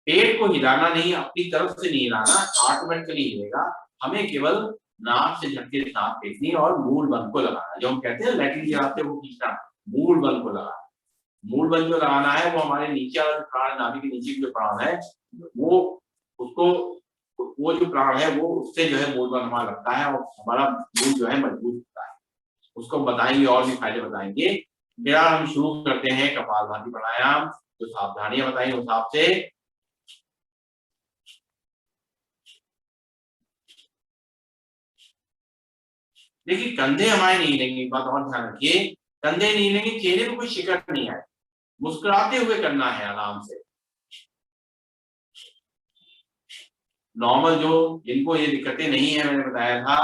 पेट को हिलाना नहीं, अपनी तरफ से नहीं हिलाना, ऑटोमेटिकली हिलेगा, हमें केवल नाक से झटके सांस फेंकनी और मूल बल को लगाना, जो हम कहते हैं लैट्रिन के रास्ते वो खींचना, मूल बल को लगाना। मूल बल जो लगाना है वो हमारे नीचे वाला प्राण, नाभि के नीचे जो प्राण है वो, उसको वो जो प्राण है वो उससे जो है मूल बल हमारा लगता है और हमारा मूल जो है मजबूत होता है। उसको बताएंगे और भी फायदे बताएंगे। मेरा हम शुरू करते हैं कपालभाति प्राणायाम, जो सावधानियां बताई उस हिसाब से। देखिए कंधे हमारे नहीं हिलेंगे, बात और ध्यान रखिए, कंधे नहीं हिलेंगे, चेहरे पे कोई शिकन नहीं है, मुस्कुराते हुए करना है आराम से। नॉर्मल जो जिनको ये दिक्कतें नहीं है मैंने बताया था,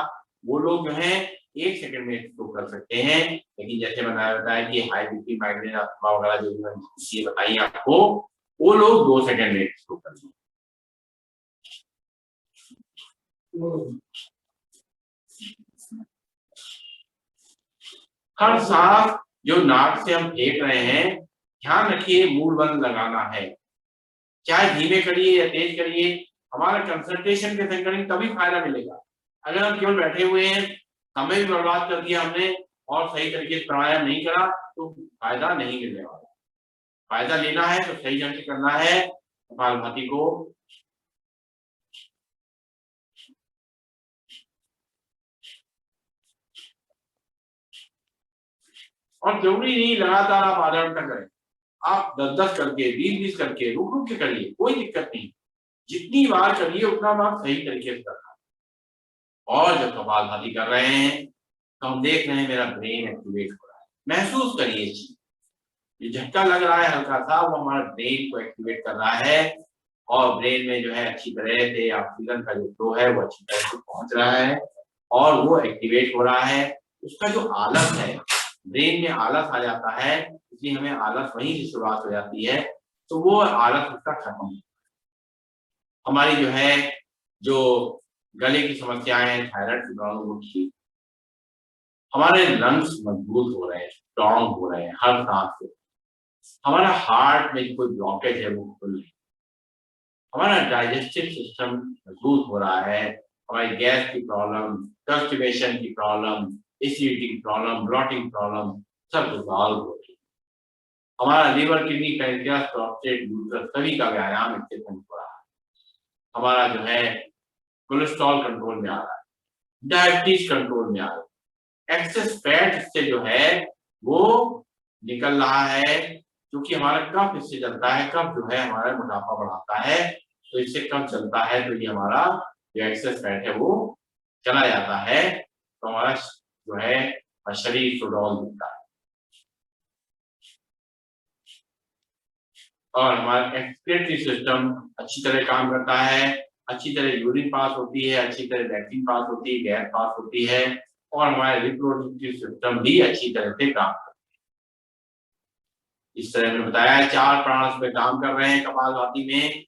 वो लोग जो है 1 सेकंड में इसको कर सकते हैं, लेकिन जैसे मैंने बताया कि हाई बीपी, माइग्रेन, अस्थमा वगैरह जो मैंने बताई आपको, वो लोग 2 सेकंड में इसको कर सकते। हर सांस जो नाक से हम फेंक रहे हैं, ध्यान रखिए मूल बल लगाना है, चाहे धीमे करिए या तेज करिए, हमारा कंसंट्रेशन के संग करेंगे तभी फायदा मिलेगा। अगर हम केवल बैठे हुए हैं, समय भी बर्बाद कर दिया हमने और सही तरीके से प्राणायाम नहीं करा तो फायदा नहीं मिलने वाला। फायदा लेना है तो सही ढंग से करना है कपालभाति को। और जरूरी नहीं लगातार आप आधा घंटा करें, आप 10-10 करके 20-20 करके रुक रुक के करिए, कोई दिक्कत नहीं, जितनी बार करिए उतना बार सही तरीके से करना। और जब कपालभाति कर रहे हैं तो हम देख रहे हैं मेरा ब्रेन एक्टिवेट हो रहा है, महसूस करिए चीज, ये झटका लग रहा है हल्का सा, वो हमारा ब्रेन को एक्टिवेट कर रहा है और ब्रेन में जो है अच्छी तरह से ऑक्सीजन का जो फ्लो है वो अच्छी तरह से पहुंच रहा है और वो एक्टिवेट हो रहा है। उसका जो आलस है, ब्रेन में आलस आ जाता है, इसलिए हमें आलस वहीं से शुरुआत हो जाती है, तो वो आलस उसका खत्म। हमारी जो है जो गले की समस्याएं हैं, थायराइड की प्रॉब्लम, वो ठीक। हमारे लंग्स मजबूत हो रहे हैं, स्ट्रॉन्ग हो रहे हैं हर सांस से। हमारा हार्ट में कोई ब्लॉकेज है वो खुल रही है। हमारा डाइजेस्टिव सिस्टम मजबूत हो रहा है। हमारी गैस की प्रॉब्लम, कॉन्स्टिपेशन की प्रॉब्लम, एसिडिटी की प्रॉब्लम, ब्लॉटिंग प्रॉब्लम सब रिजॉल्व हो रही है। हमारा liver, kidney, pancreas, prostate, uterus सभी का व्यायाम इससे कम हो रहा है। हमारा जो है कोलेस्ट्रॉल कंट्रोल में आ रहा है, डायबिटीज कंट्रोल में आ रहा है, एक्सेस फैट इससे जो है वो निकल रहा है, क्योंकि हमारा कफ इससे चलता है। कफ जो है हमारा मोटापा बढ़ाता है, तो इससे कफ चलता है, तो ये हमारा जो एक्सेस फैट है वो चला जाता है, तो हमारा जो है शरीर सुडौल दिखता है और हमारा एक्सक्रीटरी सिस्टम अच्छी तरह काम करता है। अच्छी तरह यूरिन पास होती है, अच्छी तरह लैट्रिन पास होती है, गैस पास होती है और हमारे रिप्रोडक्टिव सिस्टम भी अच्छी तरह से काम करता है। इस तरह में बताया 4 प्राण इसमें काम कर रहे हैं कपालभाति में।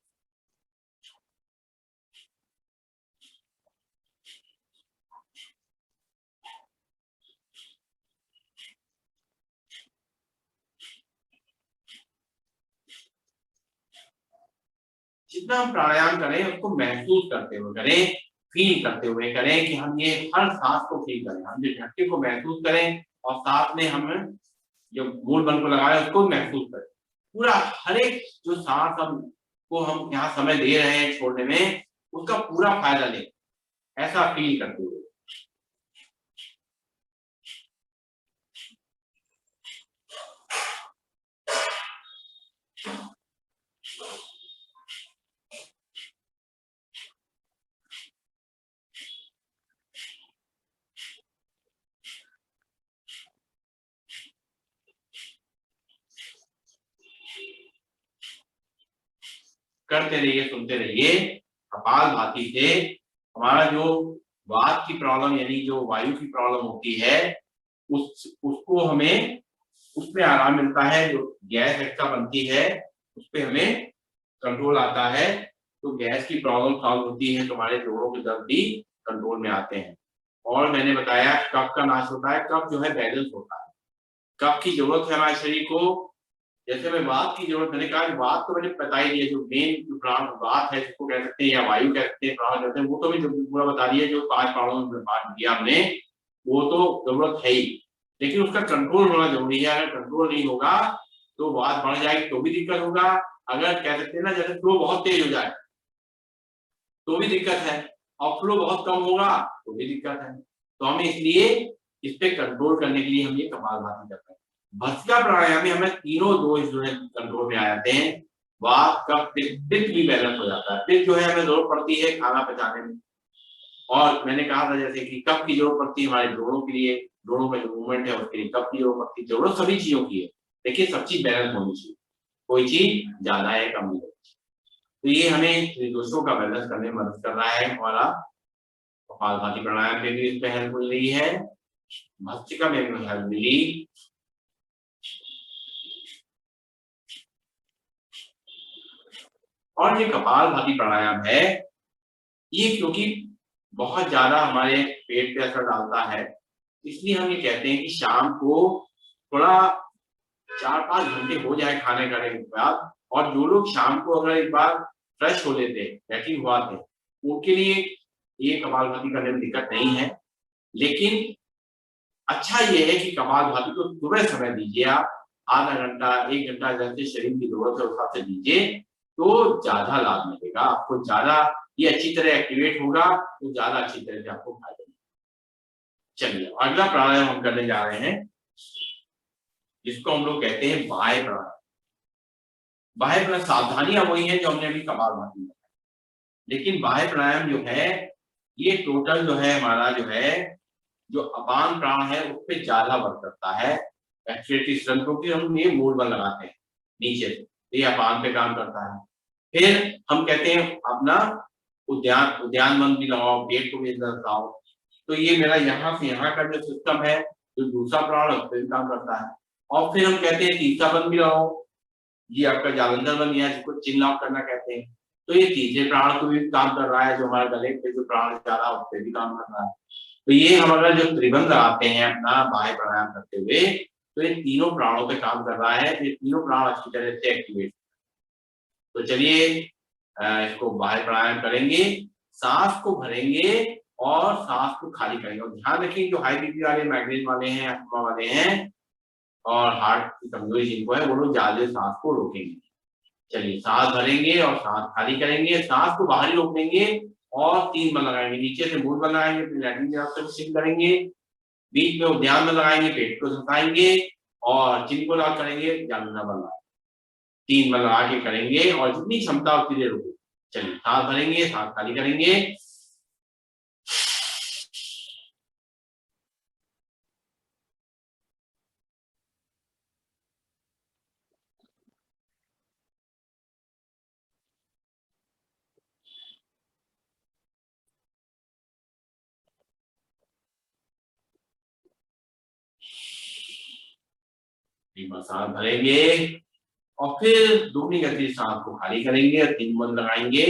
जितना हम प्राणायाम करें उसको महसूस करते हुए करें, फील करते हुए करें कि हम ये हर सांस को फील करें, हम जो झटके को महसूस करें और साथ में हम जो मूल बल को लगाए उसको महसूस करें। पूरा हर एक जो सांस हम यहाँ समय दे रहे हैं छोड़ने में, उसका पूरा फायदा लें, ऐसा फील करते हुए। करते रहिए, सुनते रहिए। कपालभाति से हमारा जो वात की प्रॉब्लम यानी जो वायु की प्रॉब्लम होती है उसको हमें उसमें आराम मिलता है। जो गैस एक्स्ट्रा बनती है उस पर हमें कंट्रोल आता है, तो गैस की प्रॉब्लम सॉल्व होती है, तुम्हारे जोड़ों के दर्द भी कंट्रोल में आते हैं। और मैंने बताया कफ का नाश होता है। कफ जो है बैलेंस होता है। कफ की जरूरत है हमारे शरीर को। जैसे मैं वात की जरूरत, मैंने कहा वात तो मैंने बता ही दिया, जो मेन जो प्राण वात है जिसको कह सकते हैं या वायु कह सकते हैं, प्राण कहते हैं, वो तो भी पूरा बता दिया। जो 5 प्राणों में बात किया हमने वो तो जरूरत है ही, लेकिन उसका कंट्रोल होना जरूरी है। अगर कंट्रोल नहीं होगा तो वात बढ़ जाएगी तो भी दिक्कत होगा। अगर कह सकते हैं ना जैसे फ्लो बहुत तेज हो जाए तो भी दिक्कत है, और फ्लो बहुत कम होगा तो भी दिक्कत है। तो हमें इसलिए इस पे कंट्रोल करने के लिए हम ये कपालभाति करते हैं। भस्त्रिका प्राणायाम में हमें तीनों दोष जो है कंट्रोल में आ जाते हैं। वात, कफ, पित्त भी बैलेंस हो जाता है। पित्त जो है हमें जरूरत पड़ती है खाना पचाने में, और मैंने कहा था जैसे कि कफ की जरूरत पड़ती है हमारे जोड़ों के लिए, जोड़ों में जो मूवमेंट है उसके लिए कफ की जरूरत पड़ती है। जरूरत सभी चीजों की है, लेकिन सब चीज बैलेंस होनी चाहिए, कोई चीज ज्यादा है कम नहीं। तो ये हमें दोषों का बैलेंस करने में मदद कर रहा है। हमारा कपालभाति प्राणायाम में भी इसमें हेल्प मिल रही है, भस्त्रिका में भी हेल्प मिली। और ये कपालभाति प्राणायाम है, ये क्योंकि बहुत ज्यादा हमारे पेट पे असर डालता है, इसलिए हम ये कहते हैं कि शाम को थोड़ा 4-5 घंटे हो जाए खाने खाने के बाद, और जो लोग शाम को अगर एक बार फ्रेश हो लेते हैं, बैटिंग हुआ थे, उनके लिए ये कपालभाति करने में दिक्कत नहीं है। लेकिन अच्छा ये है कि कपालभाति को सुबह समय दीजिए, आप आधा घंटा 1 घंटा जैसे शरीर की जरूरत है उस हिसाब से दीजिए, तो ज्यादा लाभ मिलेगा आपको, ज्यादा ये अच्छी तरह एक्टिवेट होगा, तो ज्यादा अच्छी तरह से आपको फायदा मिलेगा। चलिए अगला प्राणायाम हम करने जा रहे हैं, जिसको हम लोग कहते हैं बाह्य प्राणायाम। बाह्य प्राणायाम सावधानियां वही है जो हमने अभी कपालभाति में, लेकिन बाह्य प्राणायाम जो है ये टोटल जो है हमारा जो है जो अपान प्राण है उस पर ज्यादा वर्क करता है। एक्सक्रीटरी सिस्टम, क्योंकि हम ये मूल बल लगाते हैं नीचे से, ये अपान पे काम करता है। फिर हम कहते हैं अपना उद्यान बल भी लगाओ, पेट को भी अंदर लगाओ। तो ये मेरा यहाँ से यहाँ का जो सिस्टम है, जो दूसरा प्राण उस पर भी काम करता है। और फिर हम कहते हैं तीसरा बल भी लगाओ, ये आपका जालंधर बन गया, जिसको चिन लॉक करना कहते हैं। तो ये तीसरे प्राण को भी काम कर रहा है, जो हमारे गले पे जो प्राण जा रहा है उस पर भी काम कर रहा है। तो ये हम अगर जो त्रिबंध लगाते हैं अपना बाह्य प्राणायाम करते हुए, तो ये तीनों प्राणों पे काम कर रहा है, ये तीनों प्राण अच्छी तरह से एक्टिवेट। तो चलिए इसको बाह्य प्राणायाम करेंगे, सांस को भरेंगे और सांस को खाली करेंगे। और ध्यान रखिए जो हाई बीपी वाले, माइग्रेन वाले हैं, अस्थमा वाले हैं और हार्ट की कमजोरी जिनको है, वो लोग ज्यादा सांस को रोकेंगे। चलिए सांस भरेंगे और सांस खाली करेंगे, सांस को बाहर ही रोकेंगे और 3 बल लगाएंगे। नीचे से मूल बल लगाएंगे, फिर लैटिन तरफ से सिंक करेंगे, बीच में उद्यान बल लगाएंगे, पेट को झुकाएंगे और चिन को लॉक करेंगे, जालना बल लगाएंगे। 3 बल लगा के करेंगे और जितनी क्षमता उतनी देर रुको। चलिए सांस भरेंगे, सांस खाली करेंगे। सांस भरेंगे और फिर दुगनी गति सांस को खाली करेंगे और 3 बल लगाएंगे।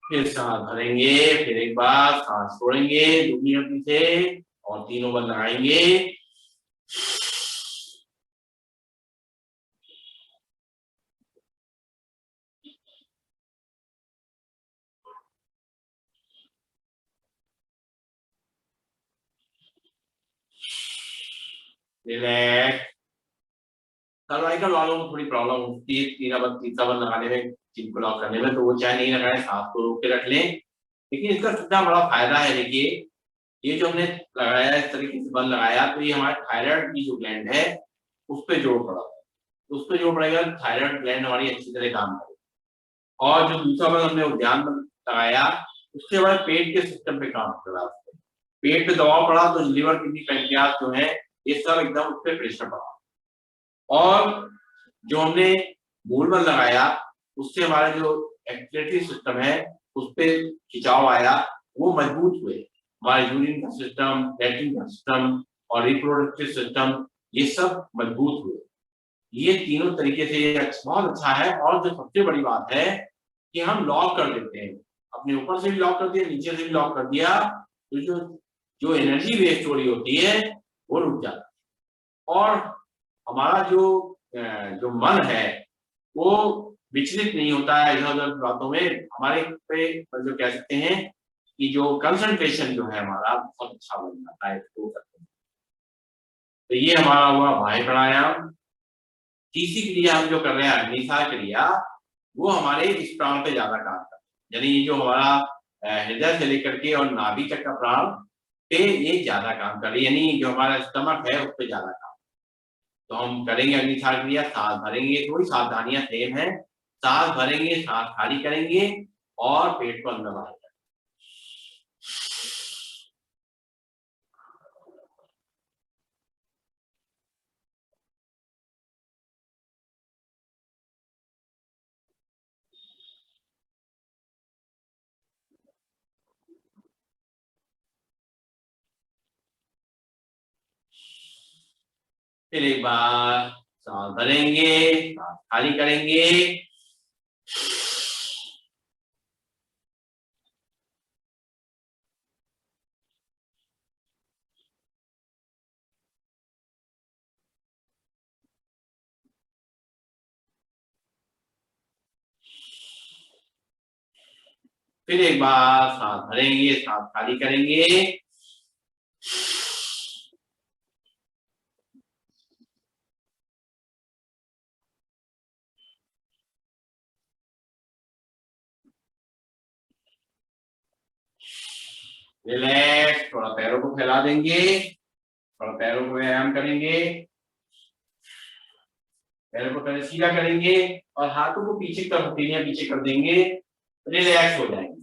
फिर सांस भरेंगे, फिर एक बार सांस छोड़ेंगे दुगनी गति से और तीनों बल लगाएंगे। रिलैक्स। सर्वाइकल वालों को थोड़ी प्रॉब्लम होती है तीसरा बल लगाने में, चिन को लॉक करने में, तो वो चाहे नहीं लगाए, सांस को रोक के रख लें। लेकिन इसका कितना बड़ा फायदा है, देखिए ये जो हमने लगाया इस तरीके से बल लगाया, तो ये हमारे थायराइड की जो ग्लैंड है उस पर जोर पड़ा, तो उस पर जोर पड़ेगा, थायराइड ग्लैंड हमारी अच्छी तरह काम करेगी। और जो दूसरा बल हमने उद्यान बल लगाया, उससे हमारे पेट के सिस्टम पे काम कर रहा है। पेट पे दबाव पड़ा तो लीवर, किडनी, पैंक्रियास जो है, ये सब एकदम उस पर प्रेशर पड़ा। और जो हमने मूल बल लगाया, उससे हमारा जो एक्सक्रीटरी सिस्टम है उस पर खिंचाव आया, वो मजबूत हुए। हमारे यूरिन का सिस्टम, लैट्रिन का सिस्टम और रिप्रोडक्टिव सिस्टम, ये सब मजबूत हुए। ये तीनों तरीके से ये बहुत अच्छा है। और जो सबसे बड़ी बात है कि हम लॉक कर देते हैं, अपने ऊपर से भी लॉक कर दिया, नीचे से भी लॉक कर दिया, तो जो जो एनर्जी वेस्ट हो रही होती है वो रुक जाती है। और हमारा जो मन है वो विचलित नहीं होता है इधर उधर बातों में। हमारे पे जो कह सकते हैं कि जो कंसंट्रेशन जो है हमारा बहुत अच्छा बन जाता है। तो ये हमारा हुआ बाह्य प्राणायाम। तीसरी क्रिया हम जो कर रहे हैं अग्निसार क्रिया, वो हमारे इस प्राण पे ज्यादा काम करता है। यानी ये जो हमारा हृदय से लेकर के और नाभि तक का प्राण पे ये ज्यादा काम कर रही है, यानी जो हमारा स्टमक है उस पर ज्यादा काम। तो हम करेंगे अग्निसार क्रिया, सांस भरेंगे, थोड़ी सावधानियां सेम है। सांस भरेंगे, सांस खाली करेंगे और पेट को अंदर बाहर। फिर एक बार सांस भरेंगे, सांस खाली करेंगे। फिर एक बार सांस भरेंगे, सांस खाली करेंगे। रिलैक्स, थोड़ा पैरों को फैला देंगे और पैरों को व्यायाम करेंगे, पैरों को पहले सीधा करेंगे और हाथों को पीछे की तरफ हथेलियां पीछे कर देंगे, रिलैक्स हो जाएंगे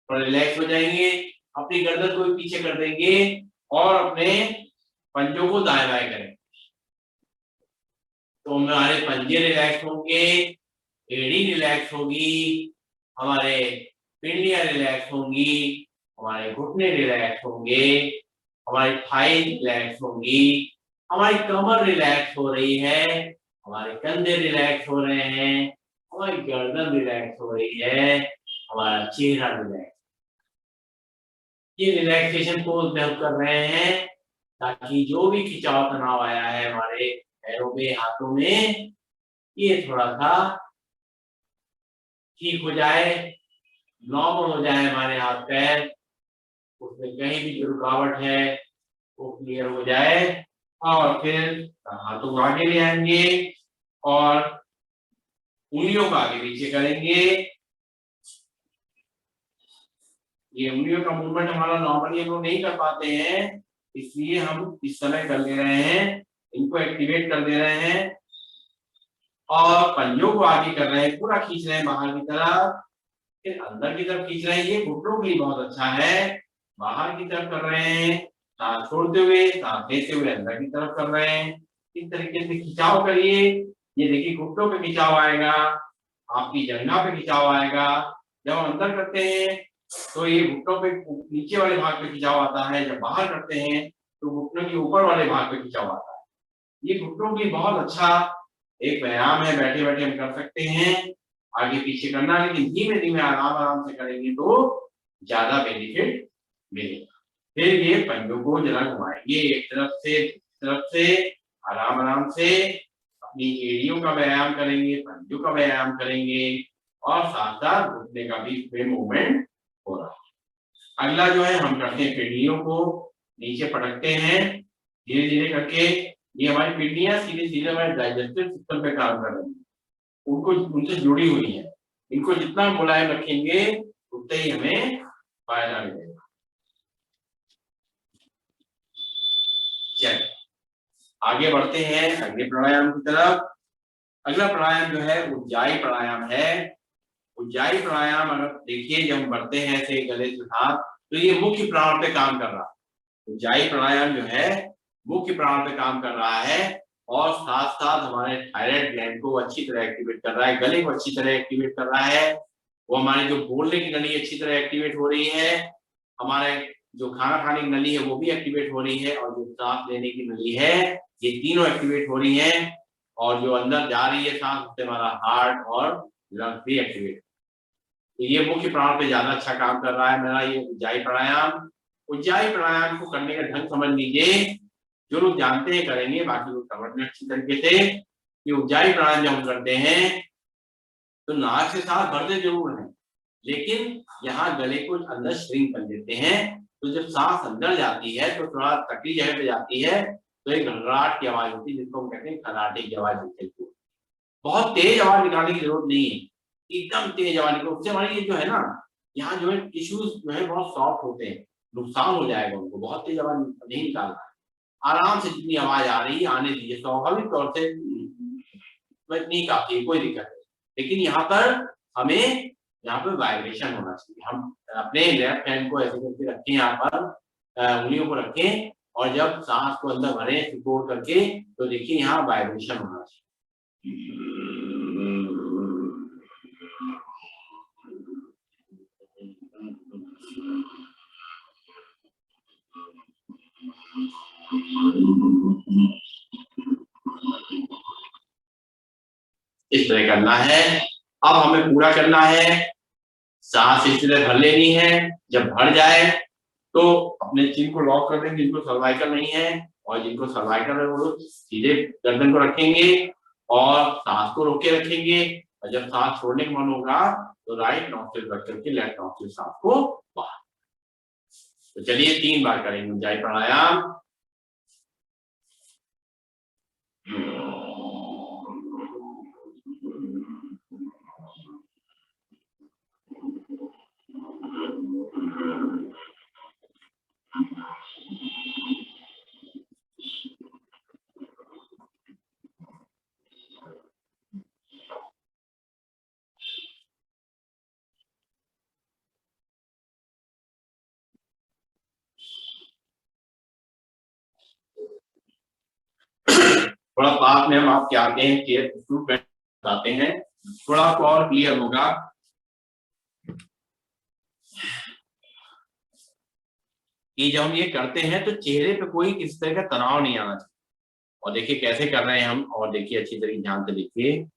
और रिलैक्स हो जाएंगे। अपनी गर्दन को भी पीछे कर देंगे और अपने पंजों को दाएं बाएं करेंगे, तो हमारे पंजे रिलैक्स होंगे, एड़ी रिलैक्स होगी, हमारे पिंडियां रिलैक्स होंगी, हमारे घुटने रिलैक्स होंगे, हमारी थाई रिलैक्स होंगी, हमारी कमर रिलैक्स हो रही है, हमारे कंधे रिलैक्स हो रहे हैं, हमारी गर्दन रिलैक्स हो रही है, हमारा चेहरा रिलैक्स। ये रिलैक्सेशन पोज हम कर रहे हैं ताकि जो भी खिंचाव तनाव आया है हमारे पैरों में, हाथों में, ये थोड़ा सा ठीक हो जाए, नॉर्मल हो जाए हमारे हाथ पैर, उसमें कहीं भी जो रुकावट है वो क्लियर हो जाए। और फिर हाथों को आगे ले आएंगे और उंगलियों को आगे पीछे करेंगे। ये उंगलियों का मूवमेंट हमारा नॉर्मली हम लोग नहीं कर पाते हैं, इसलिए हम इस समय कर ले रहे हैं, इनको एक्टिवेट कर दे रहे हैं और पंजों को आगे कर रहे हैं, पूरा खींच रहे हैं बाहर की तरफ, फिर अंदर की तरफ खींच रहे हैं। ये घुटनों के लिए बहुत अच्छा है, बाहर की तरफ कर रहे हैं, सांस छोड़ते हुए, सांस लेते हुए अंदर की तरफ कर रहे हैं। इस तरीके से खिंचाव करिए। ये देखिए घुटनों पे खिंचाव आएगा, आपकी जंघा पे खिंचाव आएगा। जब हम अंदर करते हैं तो ये घुटनों पे नीचे वाले भाग पे खिंचाव आता है, जब बाहर करते हैं तो घुटनों के ऊपर वाले भाग पे खिंचाव आता है। ये घुटनों के लिए बहुत अच्छा एक व्यायाम है, बैठे बैठे हम कर सकते हैं, आगे पीछे करना, लेकिन धीमे धीमे आराम आराम से करेंगे तो ज्यादा बेनिफिट मिलेगा। फिर ये पंजों को जरा घुमाएंगे एक तरफ से आराम आराम से, अपनी एड़ियों का व्यायाम करेंगे, पंजों का व्यायाम करेंगे और साथ साथ घुटने का भी मूवमेंट हो रहा है। अगला जो है हम करते हैं पिंडियों को नीचे पटकते हैं धीरे धीरे करके। ये हमारी पिंडियां सीधे सीधे हमारे डाइजेस्टिव सिस्टम पे काम कर रही है, उनको उनसे जुड़ी हुई है। इनको जितना मुलायम रखेंगे उतना ही हमें फायदा मिलेगा। चलिए आगे बढ़ते हैं अगले प्राणायाम की तरफ। अगला प्राणायाम जो है उज्जाई प्राणायाम है। उज्जाई प्राणायाम अगर देखिए जब हम बढ़ते हैं ऐसे गले से हाथ, तो ये मुख्य प्राण पे काम कर रहा है। उज्जाई प्राणायाम जो है मुख्य प्राण पे काम कर रहा है और साथ साथ हमारे थायराइड ग्लैंड को अच्छी तरह एक्टिवेट कर रहा है, गले को अच्छी तरह एक्टिवेट कर रहा है, वो हमारी जो बोलने की नली अच्छी तरह एक्टिवेट हो रही है, हमारे जो खाना खाने की नली है वो भी एक्टिवेट हो रही है और जो सांस लेने की नली है ये तीनों एक्टिवेट हो रही है और जो अंदर जा रही है सांस उससे हमारा हार्ट और लंग्स भी एक्टिवेट। तो ये मुख्य प्राण पे ज्यादा अच्छा काम कर रहा है मेरा ये उज्जाई प्राणायाम। उज्जाई प्राणायाम को करने का ढंग समझ लीजिए, जो लोग जानते हैं करेंगे, बाकी लोग समझ में अच्छी तरीके से। ये उज्जाई प्राणायाम जब हम करते हैं तो नाक से सांस भरते जरूर हैं, लेकिन यहाँ गले को अंदर श्रिंक कर देते हैं, तो जब सांस अंदर जाती है तो थोड़ा तकड़ी जगह पे जाती है तो एक घबराहट की आवाज होती है जिसको हम कहते हैं खर्राटे की आवाज होती है। बहुत तेज आवाज निकालने की जरूरत नहीं है, एकदम तेज आवाज निकालो, उससे हमारी ये जो है ना यहाँ जो है टिश्यूज जो है बहुत सॉफ्ट होते हैं, नुकसान हो जाएगा उनको, बहुत तेज आवाज नहीं निकालना है। आराम से जितनी आवाज आ रही है आने दीजिए, स्वाभाविक तौर से इतनी काफी है, कोई दिक्कत नहीं। लेकिन यहाँ पर हमें यहाँ पे वाइब्रेशन होना चाहिए। हम अपने लेफ्ट हैंड को ऐसे करके रखें, यहाँ पर उंगलियों को रखें और जब सांस को अंदर भरें सपोर्ट करके तो देखिए यहाँ वाइब्रेशन होना चाहिए। इस तरह करना है। अब हमें पूरा करना है, सांस इस तरह भर लेनी है, जब भर जाए तो अपने चिन को लॉक कर देंगे, जिनको सर्वाइकल नहीं है, और जिनको सर्वाइकल है वो लोग सीधे गर्दन को रखेंगे और सांस को रोके रखेंगे, और जब सांस छोड़ने का मन होगा तो राइट नॉस्ट्रिल रख करके लेफ्ट नॉस्ट्रिल सांस को बाहर। तो चलिए 3 बार करेंगे उज्जाई प्राणायाम। थोड़ा पास में हम आपके आते हैं, चेयर बताते हैं, थोड़ा आपको और क्लियर होगा। कि जब हम ये करते हैं तो चेहरे पे कोई किसी तरह का तनाव नहीं आना चाहिए। और देखिए कैसे कर रहे हैं हम, और देखिए अच्छी तरीके ध्यान से देखिए।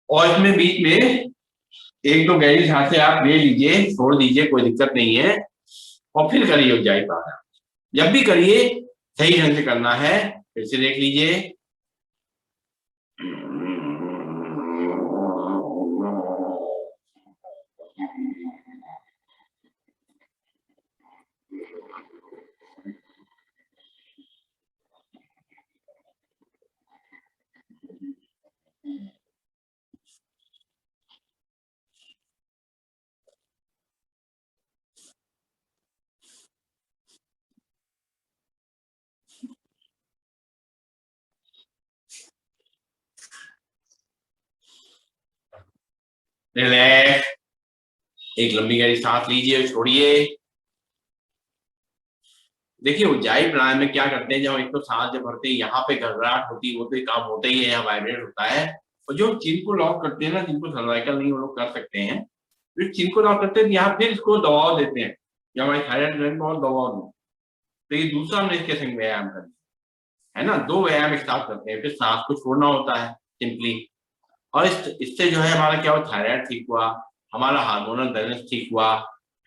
और इसमें बीच में एक दो गहरी सांसें आप ले लीजिए, छोड़ दीजिए, कोई दिक्कत नहीं है, और फिर करिए उज्जाई प्राणायाम। जब भी करिए सही ढंग से करना है। फिर से देख लीजिए। रिलैक्स, एक लंबी गहरी सांस लीजिए, छोड़िए। देखिए उज्जाई प्राणायाम में क्या करते हैं, जब एक तो सांस जब भरते हैं यहाँ पे घबराहट होती है, वो तो एक काम होता ही है, यहाँ वाइब्रेट होता है। और जो चिन को लॉक करते हैं ना, जिनको सर्वाइकल नहीं वो लोग कर सकते हैं, जो चिन को लॉक करते हैं यहाँ फिर इसको दबाव देते हैं, जब हमारी थायराइड ग्लैंड बहुत दबाव दो। तो ये दूसरा हमने इसके संग व्यायाम करते है ना, दो व्यायाम एक साथ करते हैं। फिर सांस को छोड़ना होता है सिंपली, और इससे जो है हमारा क्या हुआ, थायराइड ठीक हुआ, हमारा हार्मोनल बैलेंस ठीक हुआ,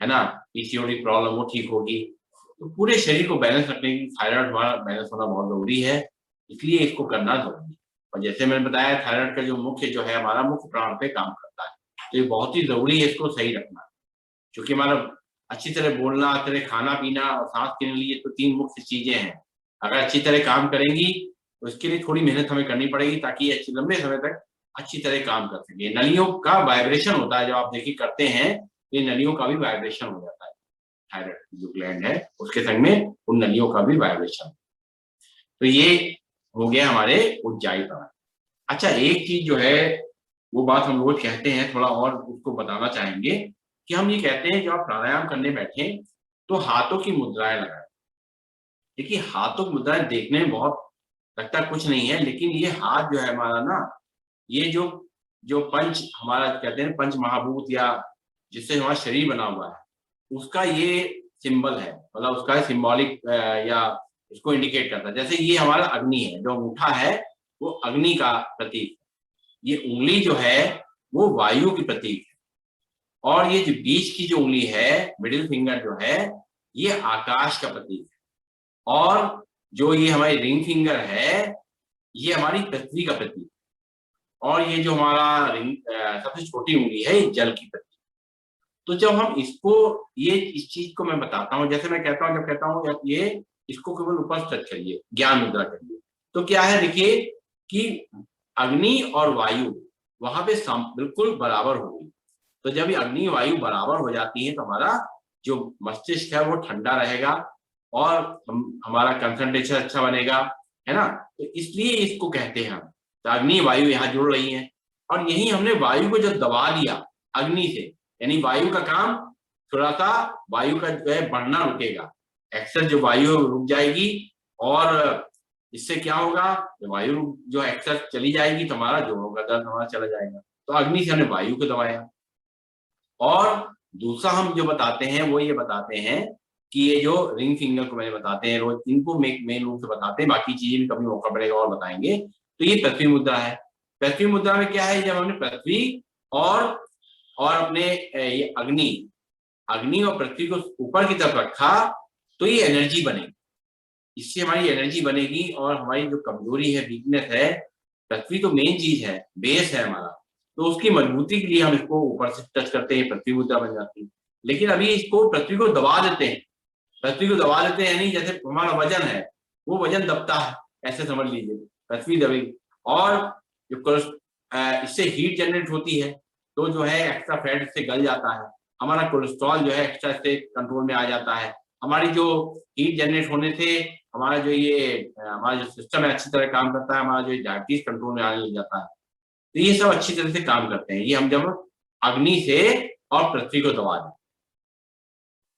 है ना, पीसीओडी प्रॉब्लम वो ठीक होगी। तो पूरे शरीर को बैलेंस रखने की थायराइड हमारा बैलेंस होना बहुत जरूरी है, इसलिए इसको करना जरूरी है। और जैसे मैंने बताया थायराइड का जो मुख्य जो है हमारा मुख्य प्राण पे काम करता है, तो ये बहुत ही जरूरी है इसको सही रखना, क्योंकि हमारा अच्छी तरह बोलना, अच्छी तरह खाना पीना और सांस के लिए तो तीन मुख्य चीजें हैं। अगर अच्छी तरह काम करेंगी तो इसके लिए थोड़ी मेहनत हमें करनी पड़ेगी, ताकि ये अच्छी लंबे समय तक अच्छी तरह काम कर सके। नलियों का वाइब्रेशन होता है, जब आप देखिए करते हैं ये नलियों का भी वाइब्रेशन हो जाता है, थायराइड जो ग्लैंड है उसके संग में उन नलियों का भी वाइब्रेशन। तो ये हो गया हमारे उज्जाई प्राणायाम। अच्छा एक चीज जो है वो बात हम रोज कहते हैं, थोड़ा और उसको बताना चाहेंगे कि हम ये कहते हैं जब आप प्राणायाम करने बैठे तो हाथों की मुद्राएं लगाएं। देखिए हाथों की मुद्राएं देखने में बहुत लगता कुछ नहीं है, लेकिन ये हाथ जो है हमारा ना, ये जो जो पंच हमारा कहते हैं पंच महाभूत, या जिससे हमारा शरीर बना हुआ है, उसका ये सिंबल है, मतलब उसका सिंबॉलिक या उसको इंडिकेट करता है। जैसे ये हमारा अग्नि है, जो अंगूठा है वो अग्नि का प्रतीक, ये उंगली जो है वो वायु की प्रतीक है, और ये जो बीच की जो उंगली है मिडिल फिंगर जो है ये आकाश का प्रतीक है, और जो ये हमारी रिंग फिंगर है ये हमारी पृथ्वी का प्रतीक, और ये जो हमारा रिंग सबसे छोटी उंगली है ये जल की प्रतीक। तो जब हम इसको ये इस चीज को मैं बताता हूँ, जैसे मैं कहता हूँ, जब कहता हूँ ये इसको केवल ऊपर टच करिए, ज्ञान मुद्रा करिए, तो क्या है देखिए कि अग्नि और वायु वहां पे बिल्कुल बराबर होगी। तो जब ये अग्नि वायु बराबर हो जाती है तो हमारा जो मस्तिष्क है वो ठंडा रहेगा, और हमारा कंसंट्रेशन अच्छा बनेगा, है ना। तो इसलिए इसको कहते हैं हम, तो अग्नि वायु यहाँ जुड़ रही है, और यही हमने वायु को जब दबा दिया अग्नि से, यानी वायु का काम थोड़ा सा, वायु का जो है बढ़ना रुकेगा, एक्सेस जो वायु रुक जाएगी, और इससे क्या होगा, वायु जो एक्सेस चली जाएगी तो हमारा जोड़ों का दर्द हमारा चला जाएगा। तो अग्नि से हमने वायु को दबाया। और दूसरा हम जो बताते हैं वो ये बताते हैं कि ये जो रिंग फिंगर को मैंने बताते हैं रोज, इनको मेन रूप से बताते हैं, बाकी चीजें भी कभी मौका पड़ेगा और बताएंगे। तो ये पृथ्वी मुद्रा है। पृथ्वी मुद्रा में क्या है, जब हमने पृथ्वी और अपने ये अग्नि और पृथ्वी को ऊपर की तरफ रखा तो ये एनर्जी बनेगी, इससे हमारी एनर्जी बनेगी, और हमारी जो कमजोरी है, वीकनेस है, पृथ्वी तो मेन चीज है, बेस है हमारा, तो उसकी मजबूती के लिए हम इसको ऊपर से टच करते हैं, पृथ्वी मुद्रा बन जाती है। लेकिन अभी इसको पृथ्वी को दबा देते हैं, पृथ्वी को दबा देते हैं, नहीं जैसे हमारा वजन है वो वजन दबता है, ऐसे समझ लीजिए, पृथ्वी दबेगी और जो इससे हीट जनरेट होती है, तो जो है एक्स्ट्रा फैट से गल जाता है, हमारा कोलेस्ट्रॉल जो है एक्स्ट्रा से कंट्रोल में आ जाता है, हमारी जो हीट जनरेट होने से हमारा जो हमारा जो सिस्टम है अच्छी तरह काम करता है, हमारा जो डायबिटीज कंट्रोल में आने लग जाता है। तो ये सब अच्छी तरह से काम करते हैं, ये हम जब अग्नि से और पृथ्वी को दबा दें।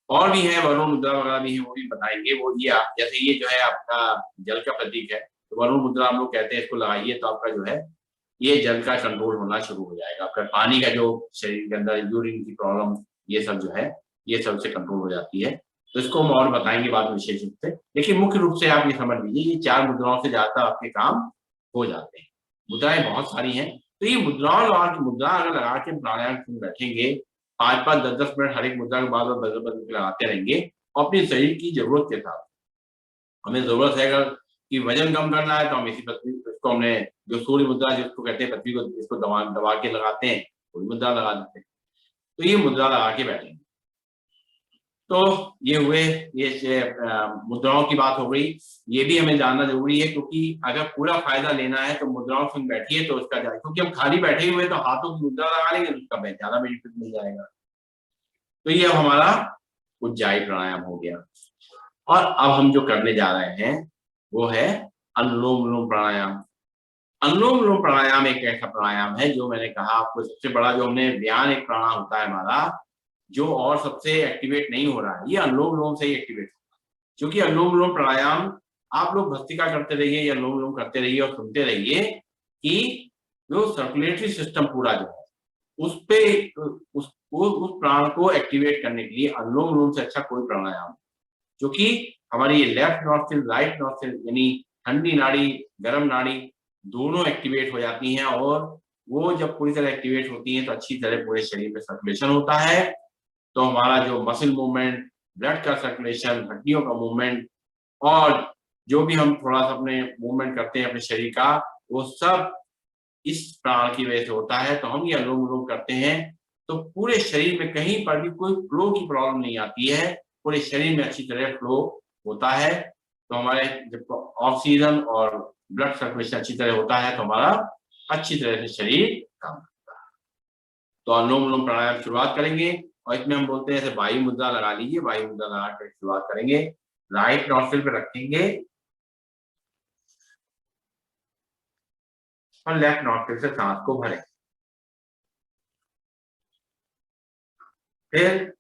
और भी है वरुण मुद्रा वगैरह भी है, वो भी बताएंगे। वो ये जैसे ये जो है आपका जल का प्रतीक है, तो वरुण मुद्रा हम लोग कहते हैं, इसको लगाइए तो आपका जो है ये जल का कंट्रोल होना शुरू हो जाएगा, आपका पानी का जो शरीर के अंदर यूरिन की प्रॉब्लम ये सब जो है ये सब से कंट्रोल हो जाती है। तो इसको हम और बताएंगे बाद में विशेष रूप से, लेकिन मुख्य रूप से आप ये समझ लीजिए ये 4 मुद्राओं से ज्यादा आपके काम हो जाते हैं। मुद्राएं बहुत सारी हैं, तो ये मुद्रा अगर लगा के प्राणायाम में बैठेंगे 5-5, 10-10 मिनट हर एक मुद्रा के बाद बदल बदल के लगाते रहेंगे, और अपने शरीर की जरूरत के साथ, हमें जरूरत है अगर कि वजन कम करना है तो हम इसी पृथ्वी इसको हमने जो सूर्य मुद्रा जिसको कहते हैं पृथ्वी को इसको दबा दबा के लगाते हैं, सूर्य मुद्रा लगा देते हैं, तो ये मुद्रा लगा के बैठेंगे। तो ये हुए ये मुद्राओं की बात हो गई, ये भी हमें जानना जरूरी है, क्योंकि अगर पूरा फायदा लेना है तो मुद्राओं से बैठिए तो उसका जाए, क्योंकि हम खाली बैठे हुए तो हाथों की मुद्रा लगा लेंगे तो उसका ज्यादा बेनिफिट मिल जाएगा। तो ये अब हमारा उज्जाई प्राणायाम हो गया, और अब हम जो करने जा रहे हैं वो है अनुलोम विलोम प्राणायाम। अनुलोम विलोम प्राणायाम एक ऐसा प्राणायाम है जो मैंने कहा आपको सबसे बड़ा जो हमने व्यान एक प्राणायाम होता है हमारा, जो और सबसे एक्टिवेट नहीं हो रहा है, ये अनुलोम विलोम से ही एक्टिवेट होगा। क्योंकि अनुलोम विलोम प्राणायाम आप लोग भस्त्रिका करते रहिए या अनुलोम विलोम करते रहिए और सुनते रहिए कि जो सर्कुलेटरी सिस्टम पूरा जो है उस पे उस प्राण को एक्टिवेट करने के लिए अनुलोम विलोम से अच्छा कोई प्राणायाम, क्योंकि हमारी ये लेफ्ट नॉस्ट्रिल राइट नॉस्ट्रिल यानी ठंडी नाड़ी गर्म नाड़ी दोनों एक्टिवेट हो जाती हैं, और वो जब पूरी तरह एक्टिवेट होती हैं तो अच्छी तरह पूरे शरीर में सर्कुलेशन होता है। तो हमारा जो मसल मूवमेंट, ब्लड का सर्कुलेशन, हड्डियों का मूवमेंट, और जो भी हम थोड़ा सा अपने मूवमेंट करते हैं अपने शरीर का, वो सब इस प्राण की वजह से होता है। तो हम ये अनुलोम विलोम करते हैं तो पूरे शरीर में कहीं पर भी कोई फ्लो की प्रॉब्लम नहीं आती है, पूरे शरीर में अच्छी तरह फ्लो होता है। तो हमारे जब ऑक्सीजन और ब्लड सर्कुलेशन अच्छी तरह होता है तो हमारा अच्छी तरह से शरीर काम करता है। तो अनुलोम विलोम प्राणायाम शुरुआत करेंगे, और इसमें हम बोलते हैं जैसे वायु मुद्रा लगा लीजिए, वायु मुद्रा लगा कर शुरुआत करेंगे, राइट नॉस्ट्रिल पे रखेंगे और लेफ्ट नॉस्ट्रिल से सांस को भरें। फिर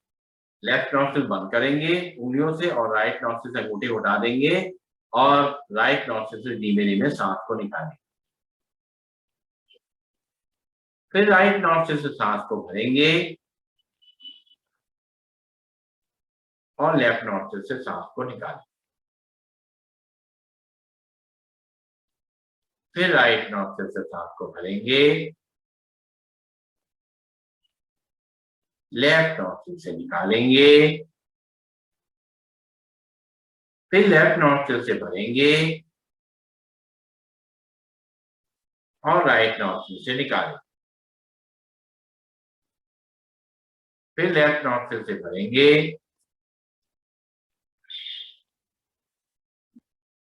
लेफ्ट नॉस्ट्रिल बंद करेंगे उंगलियों से और राइट नॉस्ट्रिल से अंगूठे उठा देंगे और राइट नॉस्ट्रिल से धीमे धीमे सांस को निकालेंगे। फिर राइट नॉस्ट्रिल से सांस को भरेंगे और लेफ्ट नॉस्ट्रिल से सांस को निकालेंगे। फिर राइट नॉस्ट्रिल से सांस को भरेंगे, लेफ्ट नॉस्ट्रिल से निकालेंगे, फिर लेफ्ट नॉस्ट्रिल से भरेंगे और राइट नॉस्ट्रिल से निकालेंगे। फिर लेफ्ट नॉस्ट्रिल से भरेंगे,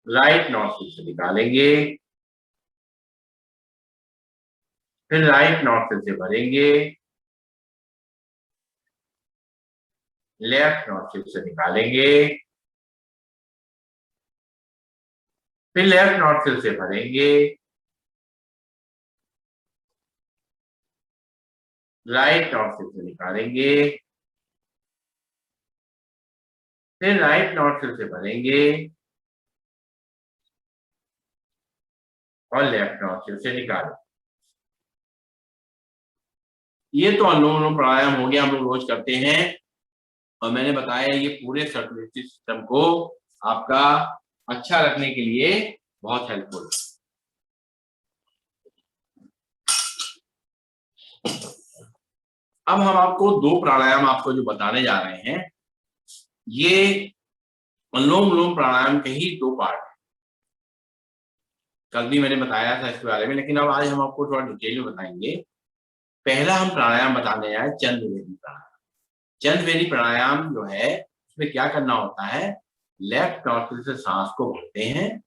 राइट नॉस्ट्रिल से निकालेंगे, फिर राइट नॉस्ट्रिल से भरेंगे, लेफ्ट नॉस्ट्रिल से निकालेंगे, फिर लेफ्ट नॉस्ट्रिल से भरेंगे, राइट नॉस्ट्रिल से निकालेंगे, फिर राइट नॉस्ट्रिल से भरेंगे और लेफ्ट नॉस्ट्रिल से निकालेंगे। ये तो अनुलोम विलोम प्राणायाम हो गया, हम लोग रोज करते हैं, और मैंने बताया ये पूरे सर्कुलेटरी सिस्टम को आपका अच्छा रखने के लिए बहुत हेल्पफुल है। अब हम आपको 2 प्राणायाम आपको जो बताने जा रहे हैं, ये अनुलोम विलोम प्राणायाम के ही 2 पार्ट हैं। कल भी मैंने बताया था इसके बारे में, लेकिन अब आज हम आपको थोड़ा डिटेल में बताएंगे। पहला हम प्राणायाम बताने आए चंद्रवेदी प्राणायाम। चंद्रवेदी प्राणायाम जो है उसमें क्या करना होता है, लेफ्ट नॉस्ट्रिल से सांस को भरते हैं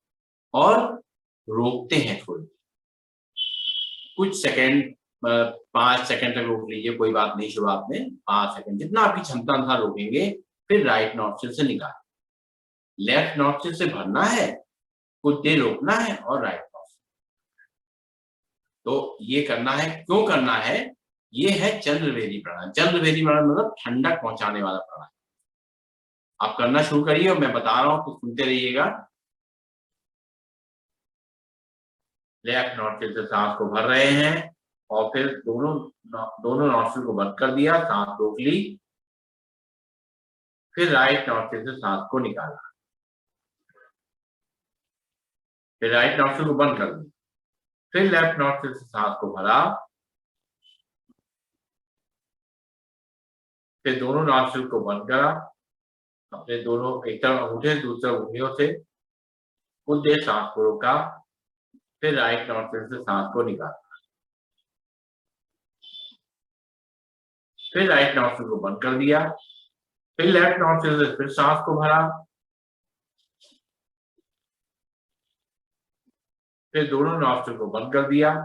और रोकते हैं थोड़ी कुछ सेकंड, 5 सेकंड तक रोक लीजिए, कोई बात नहीं। शुरुआत में 5 सेकंड जितना आपकी क्षमता अनुसार रोकेंगे, फिर राइट नॉस्ट्रिल से निकालें। लेफ्ट नॉस्ट्रिल से भरना है, कुछ देर रोकना है और राइट नॉस्ट्रिल। तो ये करना है, क्यों करना है, ये है चंद्रवेदी प्राणायाम। चंद्रवेदी प्राणायाम मतलब ठंडक पहुंचाने वाला प्राणायाम। आप करना शुरू करिए और मैं बता रहा हूं तो सुनते रहिएगा। लेफ्ट नॉस्ट्रिल से सांस को भर रहे हैं और फिर दोनों नॉस्ट्रिल को बंद कर दिया, सांस रोक ली, फिर राइट नॉस्ट्रिल से सांस को निकाला, फिर राइट नॉस्ट्रिल को बंद कर दिया, फिर लेफ्ट नॉस्ट्रिल से सांस को भरा, फिर दोनों नॉस्ट्रिल को बंद करा, अपने दोनों एक तरफ अंगूठे दूसरे उंगलियों से कुछ देर सांस को रोका, फिर राइट नॉस्ट्रिल से सांस को निकाला, फिर राइट नॉस्ट्रिल को बंद कर दिया, फिर लेफ्ट नॉस्ट्रिल से फिर सांस को भरा, फिर दोनों नॉस्ट्रिल को बंद कर दिया,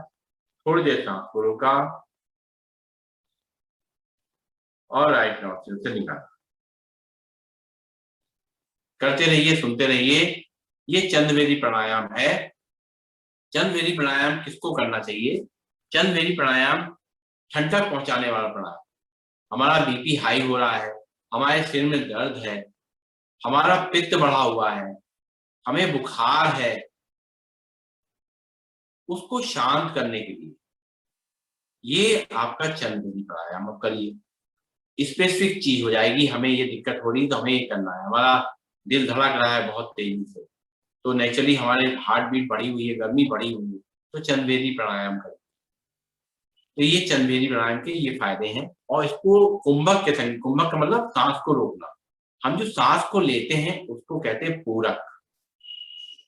थोड़ी देर सांस को रोका और राइट नॉस्ट्रिल से निकाला। करते रहिए, सुनते रहिए। ये चंद्रवेदी प्राणायाम है। चंद्रवेदी प्राणायाम किसको करना चाहिए, चंद्रवेदी प्राणायाम ठंडक पहुंचाने वाला प्राणायाम। हमारा बीपी हाई हो रहा है, हमारे सिर में दर्द है, हमारा पित्त बढ़ा हुआ है, हमें बुखार है, उसको शांत करने के लिए ये आपका चंद्रवेदी प्राणायाम आप करिए। स्पेसिफिक चीज हो जाएगी, हमें ये दिक्कत हो रही है तो हमें ये करना है, हमारा दिल धड़क रहा है बहुत तेजी से, तो नेचुरली हमारे हार्ट बीट बढ़ी हुई है, गर्मी बढ़ी हुई है, तो चंद्रवेदी प्राणायाम करें। तो ये चंद्रवेदी प्राणायाम के ये फायदे हैं। और इसको कुंभक के संग, कुंभक का मतलब सांस को रोकना। हम जो सांस को लेते हैं उसको कहते हैं पूरक,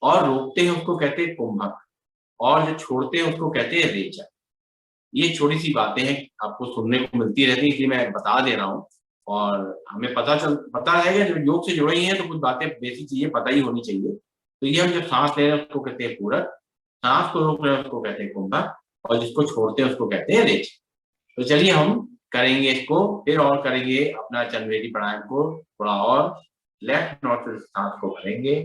और रोकते हैं उसको कहते हैं कुंभक, और जो छोड़ते हैं उसको कहते हैं रेचक। ये छोटी सी बातें हैं, आपको सुनने को मिलती रहती है, इसलिए मैं बता दे रहा हूँ। और हमें पता रहेगा, जो योग से जुड़ी हैं तो कुछ बातें, बेसिक चीजें पता ही होनी चाहिए। तो ये हम जब सांस ले रहे हैं उसको कहते हैं पूरक, सांस को रोक रहे हैं उसको कहते हैं कुंभक, और जिसको छोड़ते हैं उसको कहते हैं रेचक। तो चलिए हम करेंगे इसको, फिर और करेंगे अपना चंद्रवेदी प्राणायाम को थोड़ा और। लेफ्ट नॉस्ट्रिल से सांस को भरेंगे,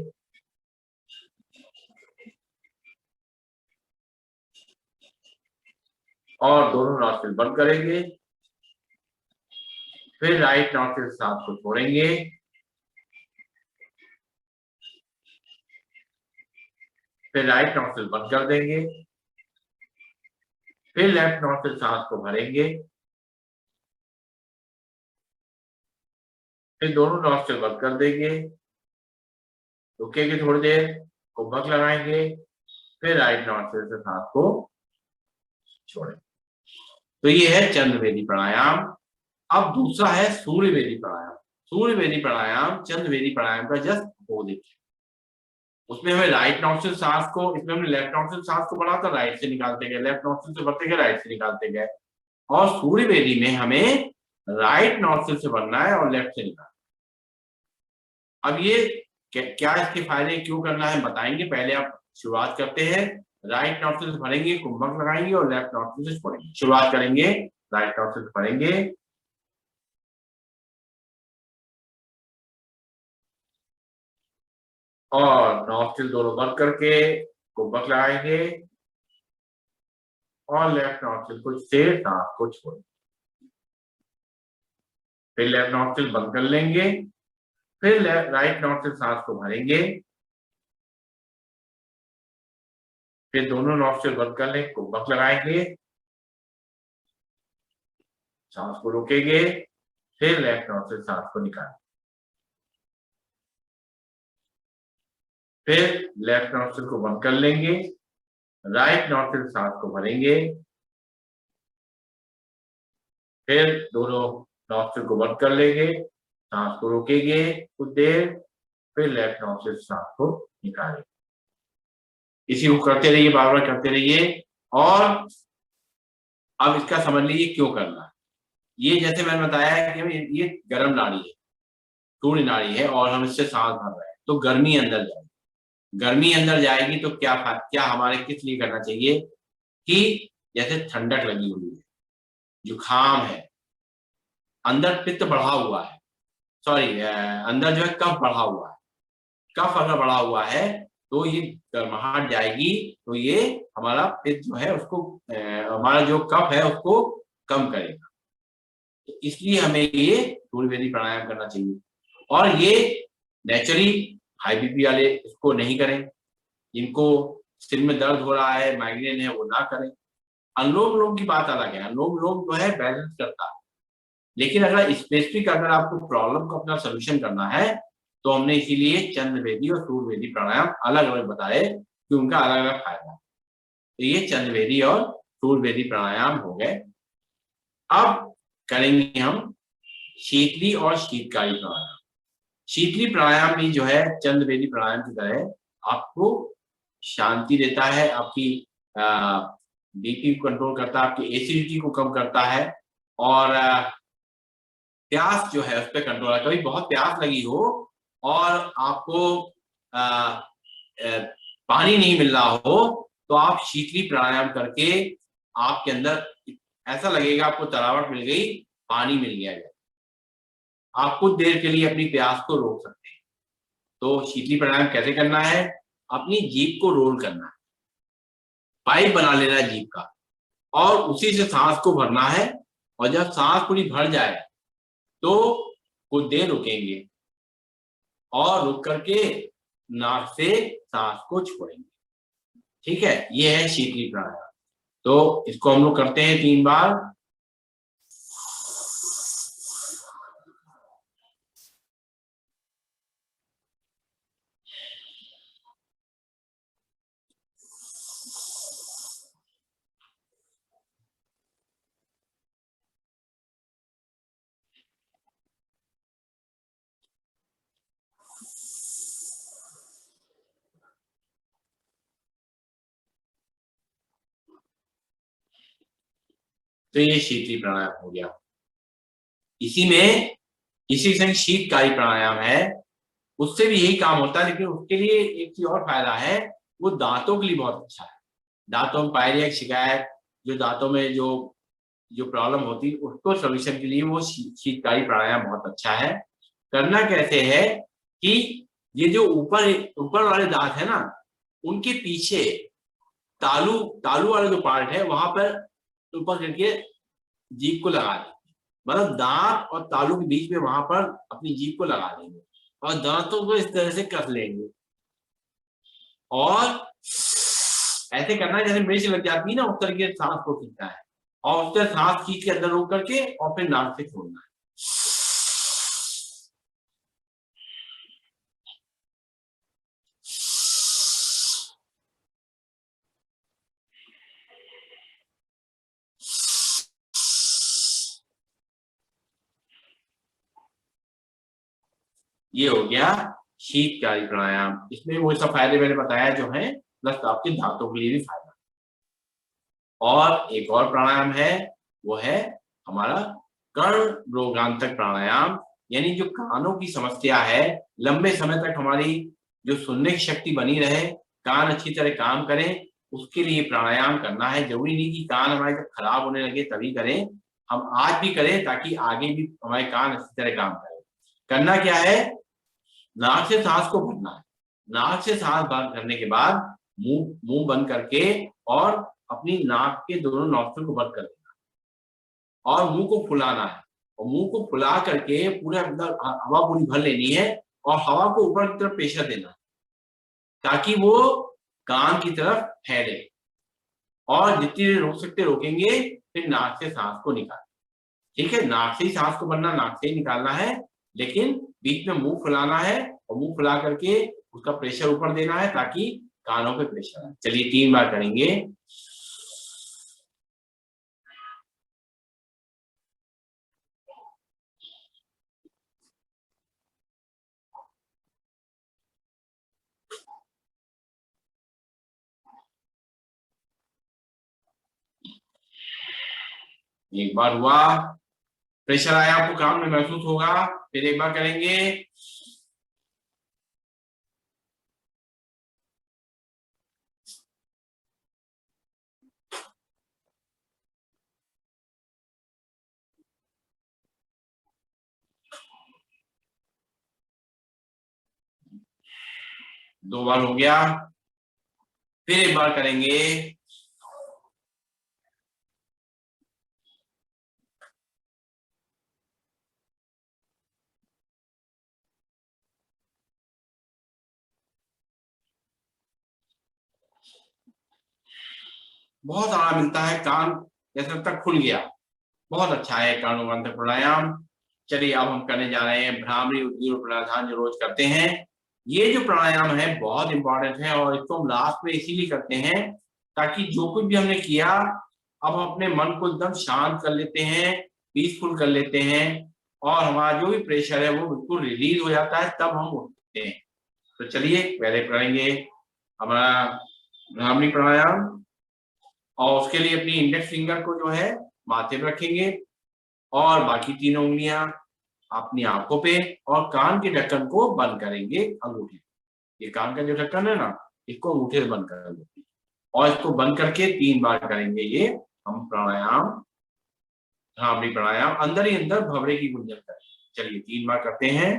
और दोनों नॉस्ट्रिल बंद करेंगे, फिर राइट नॉस्ट्रिल से सांस को छोड़ेंगे, फिर राइट नॉस्ट्रिल बंद कर देंगे, फिर लेफ्ट नॉस्ट्रिल सांस को भरेंगे, फिर दोनों नॉस्ट्रिल बंद कर देंगे, रुकेंगे थोड़ी देर, कुंभक लगाएंगे, फिर राइट नॉस्ट्रिल से सांस को छोड़ेंगे। तो ये है चंद्रवेदी प्राणायाम। अब दूसरा है सूर्यवेदी प्राणायाम। सूर्यवेदी प्राणायाम चंद्रवेदी प्राणायाम का जस्ट अपोजिट है। उसमें हमें राइट नॉस्ट्रिल सांस को, इसमें हमने लेफ्ट नॉस्ट्रिल सांस को बढ़ाकर राइट से निकालते गए, लेफ्ट नॉस्ट्रिल से भरते गए, राइट से निकालते गए। और सूर्यवेदी में हमें राइट नॉस्ट्रिल से भरना है और लेफ्ट से निकालना। अब ये क्या इसके फायदे, क्यों करना है बताएंगे। पहले आप शुरुआत करते हैं, राइट नॉस्ट्रिल से भरेंगे, कुंभक लगाएंगे और लेफ्ट नॉस्ट्रिल से छोड़ेंगे। शुरुआत करेंगे, राइट नॉस्ट्रिल से भरेंगे, और नॉस्ट्रिल दोनों बंद करके कुंभक लगाएंगे, और लेफ्ट नॉस्ट्रिल को से सांस को छोड़ेंगे, फिर लेफ्ट नॉस्ट्रिल बंद कर लेंगे, फिर राइट नॉस्ट्रिल सांस को भरेंगे, फिर दोनों नॉस्ट्रिल बंद कर लेंगे, कुंभक लगाएंगे, सांस को रोकेंगे, फिर लेफ्ट नॉस्ट्रिल सांस को निकालेंगे, फिर लेफ्ट नॉस्ट्रिल को बंद कर लेंगे, राइट नॉस्ट्रिल सांस को भरेंगे, फिर दोनों नॉस्ट्रिल को बंद कर लेंगे, सांस को रोकेंगे कुछ देर, फिर लेफ्ट नॉस्ट्रिल सांस को निकालेंगे। इसी को करते रहिए, बार बार करते रहिए। और अब इसका समझ लीजिए क्यों करना है। ये जैसे मैंने बताया है कि ये गर्म नाड़ी है, सूर्य नाड़ी है, और हम इससे सांस भर रहे हैं, तो गर्मी अंदर जाएगी। गर्मी अंदर जाएगी तो क्या हमारे किस लिए करना चाहिए कि जैसे ठंडक लगी हुई है, जुकाम है, अंदर पित्त बढ़ा हुआ है, सॉरी अंदर जो है कफ बढ़ा हुआ है, कफ अगर बढ़ा हुआ है तो ये गर्माहट जाएगी, तो ये हमारा पित्त जो है उसको हमारा जो कफ है उसको कम करेगा। तो इसलिए हमें ये सूर्य वेदी प्राणायाम करना चाहिए। और ये नेचुरली हाई बीपी वाले इसको नहीं करें, जिनको सिर में दर्द हो रहा है, माइग्रेन है, वो ना करें। अनुलोम विलोम की बात अलग है, अनुलोम विलोम जो है बैलेंस करता है, लेकिन अगर स्पेसिफिक अगर आपको प्रॉब्लम का अपना सोल्यूशन करना है तो हमने इसीलिए चंद्र वेदी और सूर्य वेदी प्राणायाम अलग अलग बताए कि उनका अलग अलग फायदा है। तो ये चंद्र वेदी और सूर्य वेदी प्राणायाम हो गए। अब करेंगे हम शीतली और शीतकारी प्राणायाम। शीतली प्राणायाम भी जो है चंद्र वेदी प्राणायाम की तरह आपको शांति देता है, आपकी बीपी को कंट्रोल करता है, आपकी एसिडिटी को कम करता है, और प्यास जो है उस पर कंट्रोल है। कभी बहुत प्यास लगी हो और आपको आ, आ, पानी नहीं मिल रहा हो तो आप शीतली प्राणायाम करके आपके अंदर ऐसा लगेगा आपको तरावट मिल गई, पानी मिल गया है, आप कुछ देर के लिए अपनी प्यास को रोक सकते हैं। तो शीतली प्राणायाम कैसे करना है, अपनी जीभ को रोल करना है, पाइप बना लेना है जीभ का, और उसी से सांस को भरना है, और जब सांस पूरी भर जाए तो कुछ देर रुकेंगे और रुक करके नाक से सांस को छोड़ेंगे। ठीक है, ये है शीतली प्राणायाम। तो इसको हम लोग करते हैं 3 बार। तो ये शीतली प्राणायाम हो गया। इसी में इसी संग शीतकारी प्राणायाम है, उससे भी यही काम होता है, लेकिन उसके लिए एक चीज और फायदा है, वो दांतों के लिए बहुत अच्छा है। दांतों में पायरिया की शिकायत, जो दांतों में जो जो प्रॉब्लम होती है उसको सोल्यूशन के लिए वो शीतकारी प्राणायाम बहुत अच्छा है। करना कैसे है कि ये जो ऊपर ऊपर वाले दांत है ना, उनके पीछे तालू तालू वाला जो पार्ट है वहां पर ऊपर करके जीभ को लगा दें, मतलब दांत और तालू के बीच में वहां पर अपनी जीभ को लगा देंगे और दांतों को इस तरह से कस लेंगे, और ऐसे करना है जैसे मिर्च लग जाती है ना, उस तरह के सांस को खींचना है, और उससे सांस खींच के अंदर रोक करके और फिर नाक से छोड़ना है। ये हो गया शीतकारी प्राणायाम। इसमें वो सब फायदे मैंने बताया जो है, प्लस आपके दांतों के लिए भी फायदा। और एक और प्राणायाम है, वो है हमारा कर्ण रोगांतक प्राणायाम, यानी जो कानों की समस्या है, लंबे समय तक हमारी जो सुनने की शक्ति बनी रहे, कान अच्छी तरह काम करें, उसके लिए प्राणायाम करना है। जरूरी नहीं कि कान हमारे जब खराब होने लगे तभी करें, हम आज भी करें ताकि आगे भी हमारे कान अच्छी तरह काम करें। करना क्या है, नाक से सांस को भरना है, नाक से सांस बंद करने के बाद मुंह मुंह बंद करके और अपनी नाक के दोनों नॉस्ट्रिल को बंद कर देना, और मुंह को फुलाना है, और मुंह को फुला करके पूरे अंदर हवा पूरी भर लेनी है, और हवा को ऊपर की तरफ प्रेशर देना है ताकि वो कान की तरफ फैले, और जितनी देर रोक सकते रोकेंगे, फिर नाक से सांस को निकाल। ठीक है, नाक से ही सांस को भरना, नाक से ही निकालना है, लेकिन बीच में मुंह फुलाना है, और मुंह फुला करके उसका प्रेशर ऊपर देना है ताकि कानों पे प्रेशर आए। चलिए 3 बार करेंगे। एक बार हुआ, प्रेशर आया आपको कान में महसूस होगा, फिर एक बार करेंगे। दो बार हो गया, फिर एक बार करेंगे। बहुत आराम मिलता है, कान जैसे लगता है खुल गया। बहुत अच्छा है कानोपांतक प्राणायाम। चलिए अब हम करने जा रहे हैं भ्रामरी उद्गीर प्राणायाम, जो रोज करते हैं। ये जो प्राणायाम है बहुत इंपॉर्टेंट है, और इसको हम लास्ट में इसीलिए करते हैं ताकि जो कुछ भी हमने किया, अब हम अपने मन को एकदम शांत कर लेते हैं, पीसफुल कर लेते हैं, और हमारा जो भी प्रेशर है वो बिल्कुल रिलीज हो जाता है, तब हम उठते हैं। तो चलिए पहले करेंगे हमारा भ्रामरी प्राणायाम, और उसके लिए अपनी इंडेक्स फिंगर को जो है माथे पे रखेंगे, और बाकी तीनों उंगलियां अपनी आंखों पे, और कान के ढक्कन को बंद करेंगे अंगूठे। ये कान का जो ढक्कन है ना, इसको अंगूठे से बंद करेंगे, और इसको बंद करके 3 बार करेंगे ये हम प्राणायाम, भ्रामरी प्राणायाम, अंदर ही अंदर भंवरे की गुंजन करें। चलिए 3 बार करते हैं।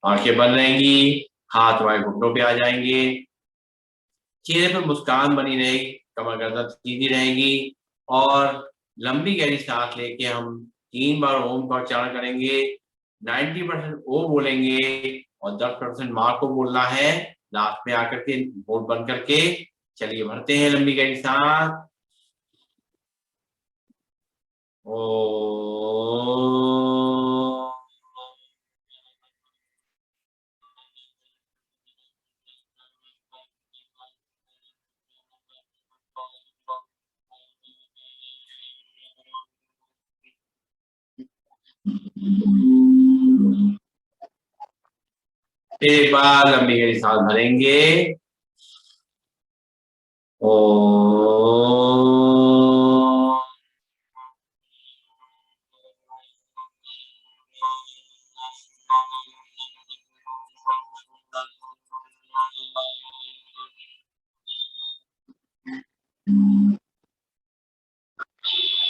आंखें बंद रहेंगी, हाथ हमारे घुटनों पे आ जाएंगे, चेहरे पे मुस्कान बनी रहेगी, कमर गर्दन सीधी रहेगी, और लंबी गहरी सांस लेके हम 3 बार ओम का उच्चारण करेंगे। 90% ओ बोलेंगे, और 10% माँ को बोलना है लास्ट में आकर के, होंठ बंद करके। चलिए भरते हैं लंबी गहरी सांस। ओ एक बार लंबी गहरी सांस भरेंगे। ओ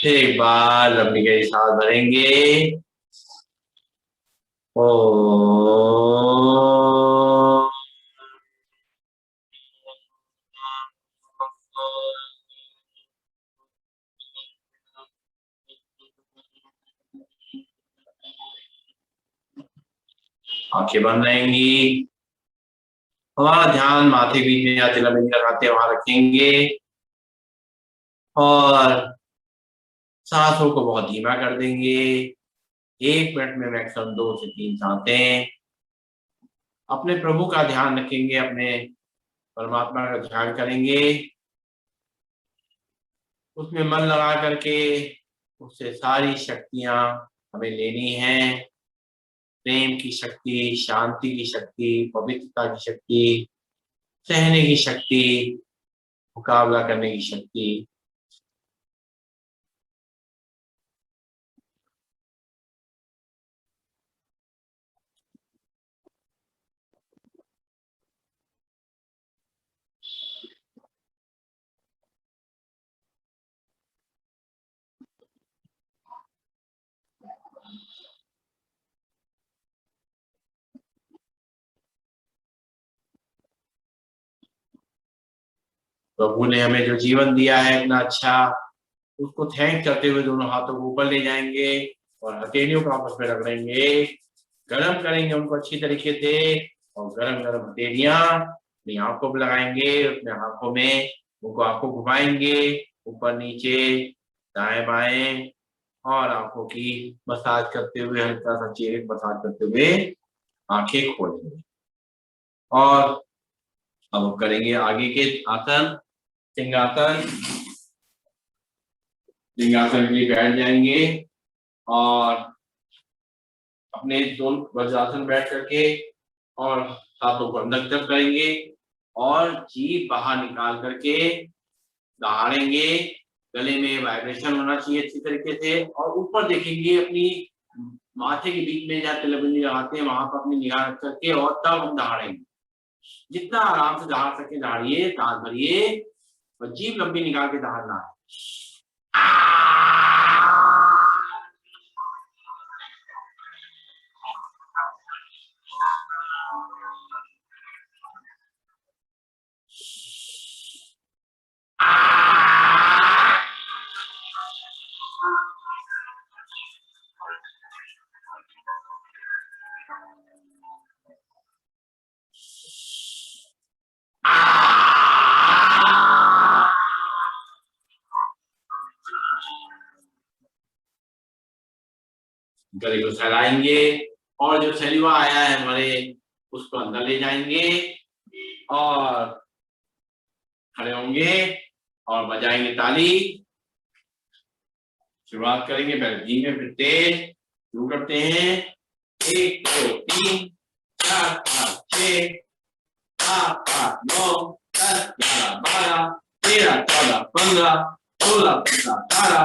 फिर एक बार लंबी गहरी सांस भरेंगे। ओ आंखें बंद रहेंगी, हमारा ध्यान माथे के बीच में या तिला बिंदी लगाते वहां रखेंगे, और सांसों को बहुत धीमा कर देंगे। 1 मिनट में मैक्सिमम 2 से 3 सांसें। अपने प्रभु का ध्यान रखेंगे, अपने परमात्मा का ध्यान करेंगे, उसमें मन लगा करके उससे सारी शक्तियां हमें लेनी है। प्रेम की शक्ति, शांति की शक्ति, पवित्रता की शक्ति, सहने की शक्ति, मुकाबला करने की शक्ति। प्रभु ने हमें जो जीवन दिया है इतना अच्छा, उसको थैंक करते हुए दोनों हाथों को ऊपर ले जाएंगे और हथेलियों को आपस में रगड़ेंगे, गर्म करेंगे उनको अच्छी तरीके से, और गरम गरम हथेलियां अपनी आंखों पर लगाएंगे, अपने आंखों में उनको आंखों घुमाएंगे ऊपर नीचे दाएं बाएं, और आंखों की मसाज करते हुए, हल्का सा चेहरे को मसाज करते हुए आंखें खोलेंगे। और अब हम करेंगे आगे के आसन, सिंहासन। सिंहासन के लिए बैठ जाएंगे और अपने दोनों वज्रासन बैठ करके और हाथों को अंदर की तरफ करेंगे और जीभ बाहर निकाल करके दहाड़ेंगे। गले में वाइब्रेशन होना चाहिए अच्छी तरीके से, और ऊपर देखेंगे अपनी माथे के बीच में जहाँ तिलबिंदी लगाते हैं वहां पर अपनी निगाह रख करके, और तब हम दहाड़ेंगे। जितना आराम से दहाड़ सके दहाड़िए, सांस भरिए और जीभ लंबी निकाल के दहाड़ना है। गले को फैलाएंगे और जो सलीवा आया है हमारे उसको अंदर ले जाएंगे और खड़े होंगे और बजाएंगे ताली। शुरुआत करेंगे पहले धीमे फिर तेज। शुरू करते हैं। 1 2 3 4 5 6 7 8 9 10 11 12 13 14 15 16 17 18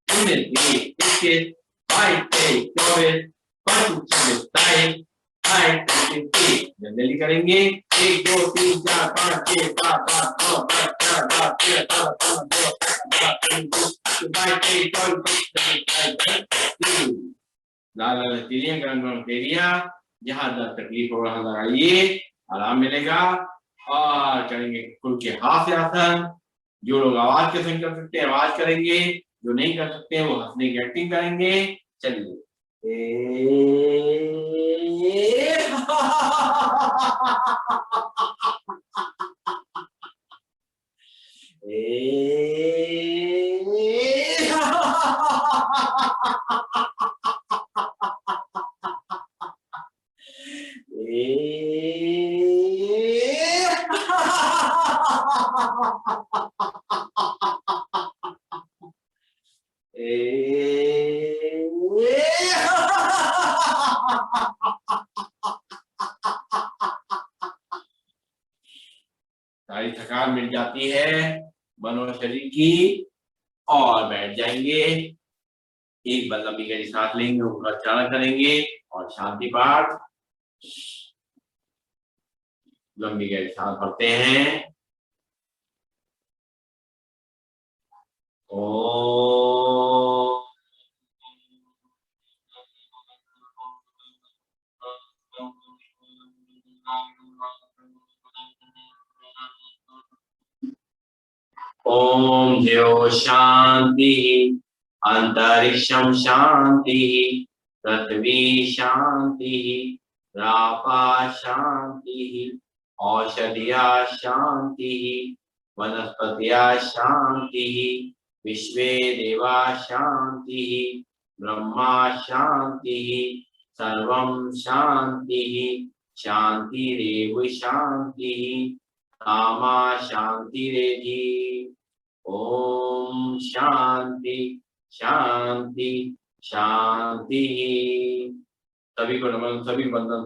19 20 21 22 23 24 25 26 27 जल्दी करेंगे। 1 2 3 4 5 6 7 8 9 10 11 12 13 14 15 लाल लाल हथेलियां, गरम गरम हथेलियां, जहां जहां तकलीफ हो रहा लगाइए, आराम मिलेगा। और करेंगे खुल के हाथ से आसन। जो लोग आवाज के संग कर सकते हैं आवाज करेंगे, जो नहीं कर सकते हैं वो हंसने की एक्टिंग करेंगे। चलिए सारी थकान मिट जाती है मन और शरीर की, और बैठ जाएंगे। एक बार लंबी गहरी सांस लेंगे, ऊपर उच्चारण करेंगे और शांति पाठ। लंबी गहरी सांस भरते हैं। ओम ओम ज्यो शांति, अंतरिक्षम शांति, पृथ्वी शांति, रापा शांति, औषधिया शांति, वनस्पतिया शांति, विश्वे देवा शांति, ब्रह्मा शांति, सर्वं शांति, शांतिरेव शांति, कामा शांतिरेधि। ओम शांति शांति शांति। सभी को नमन, सभी वंदन।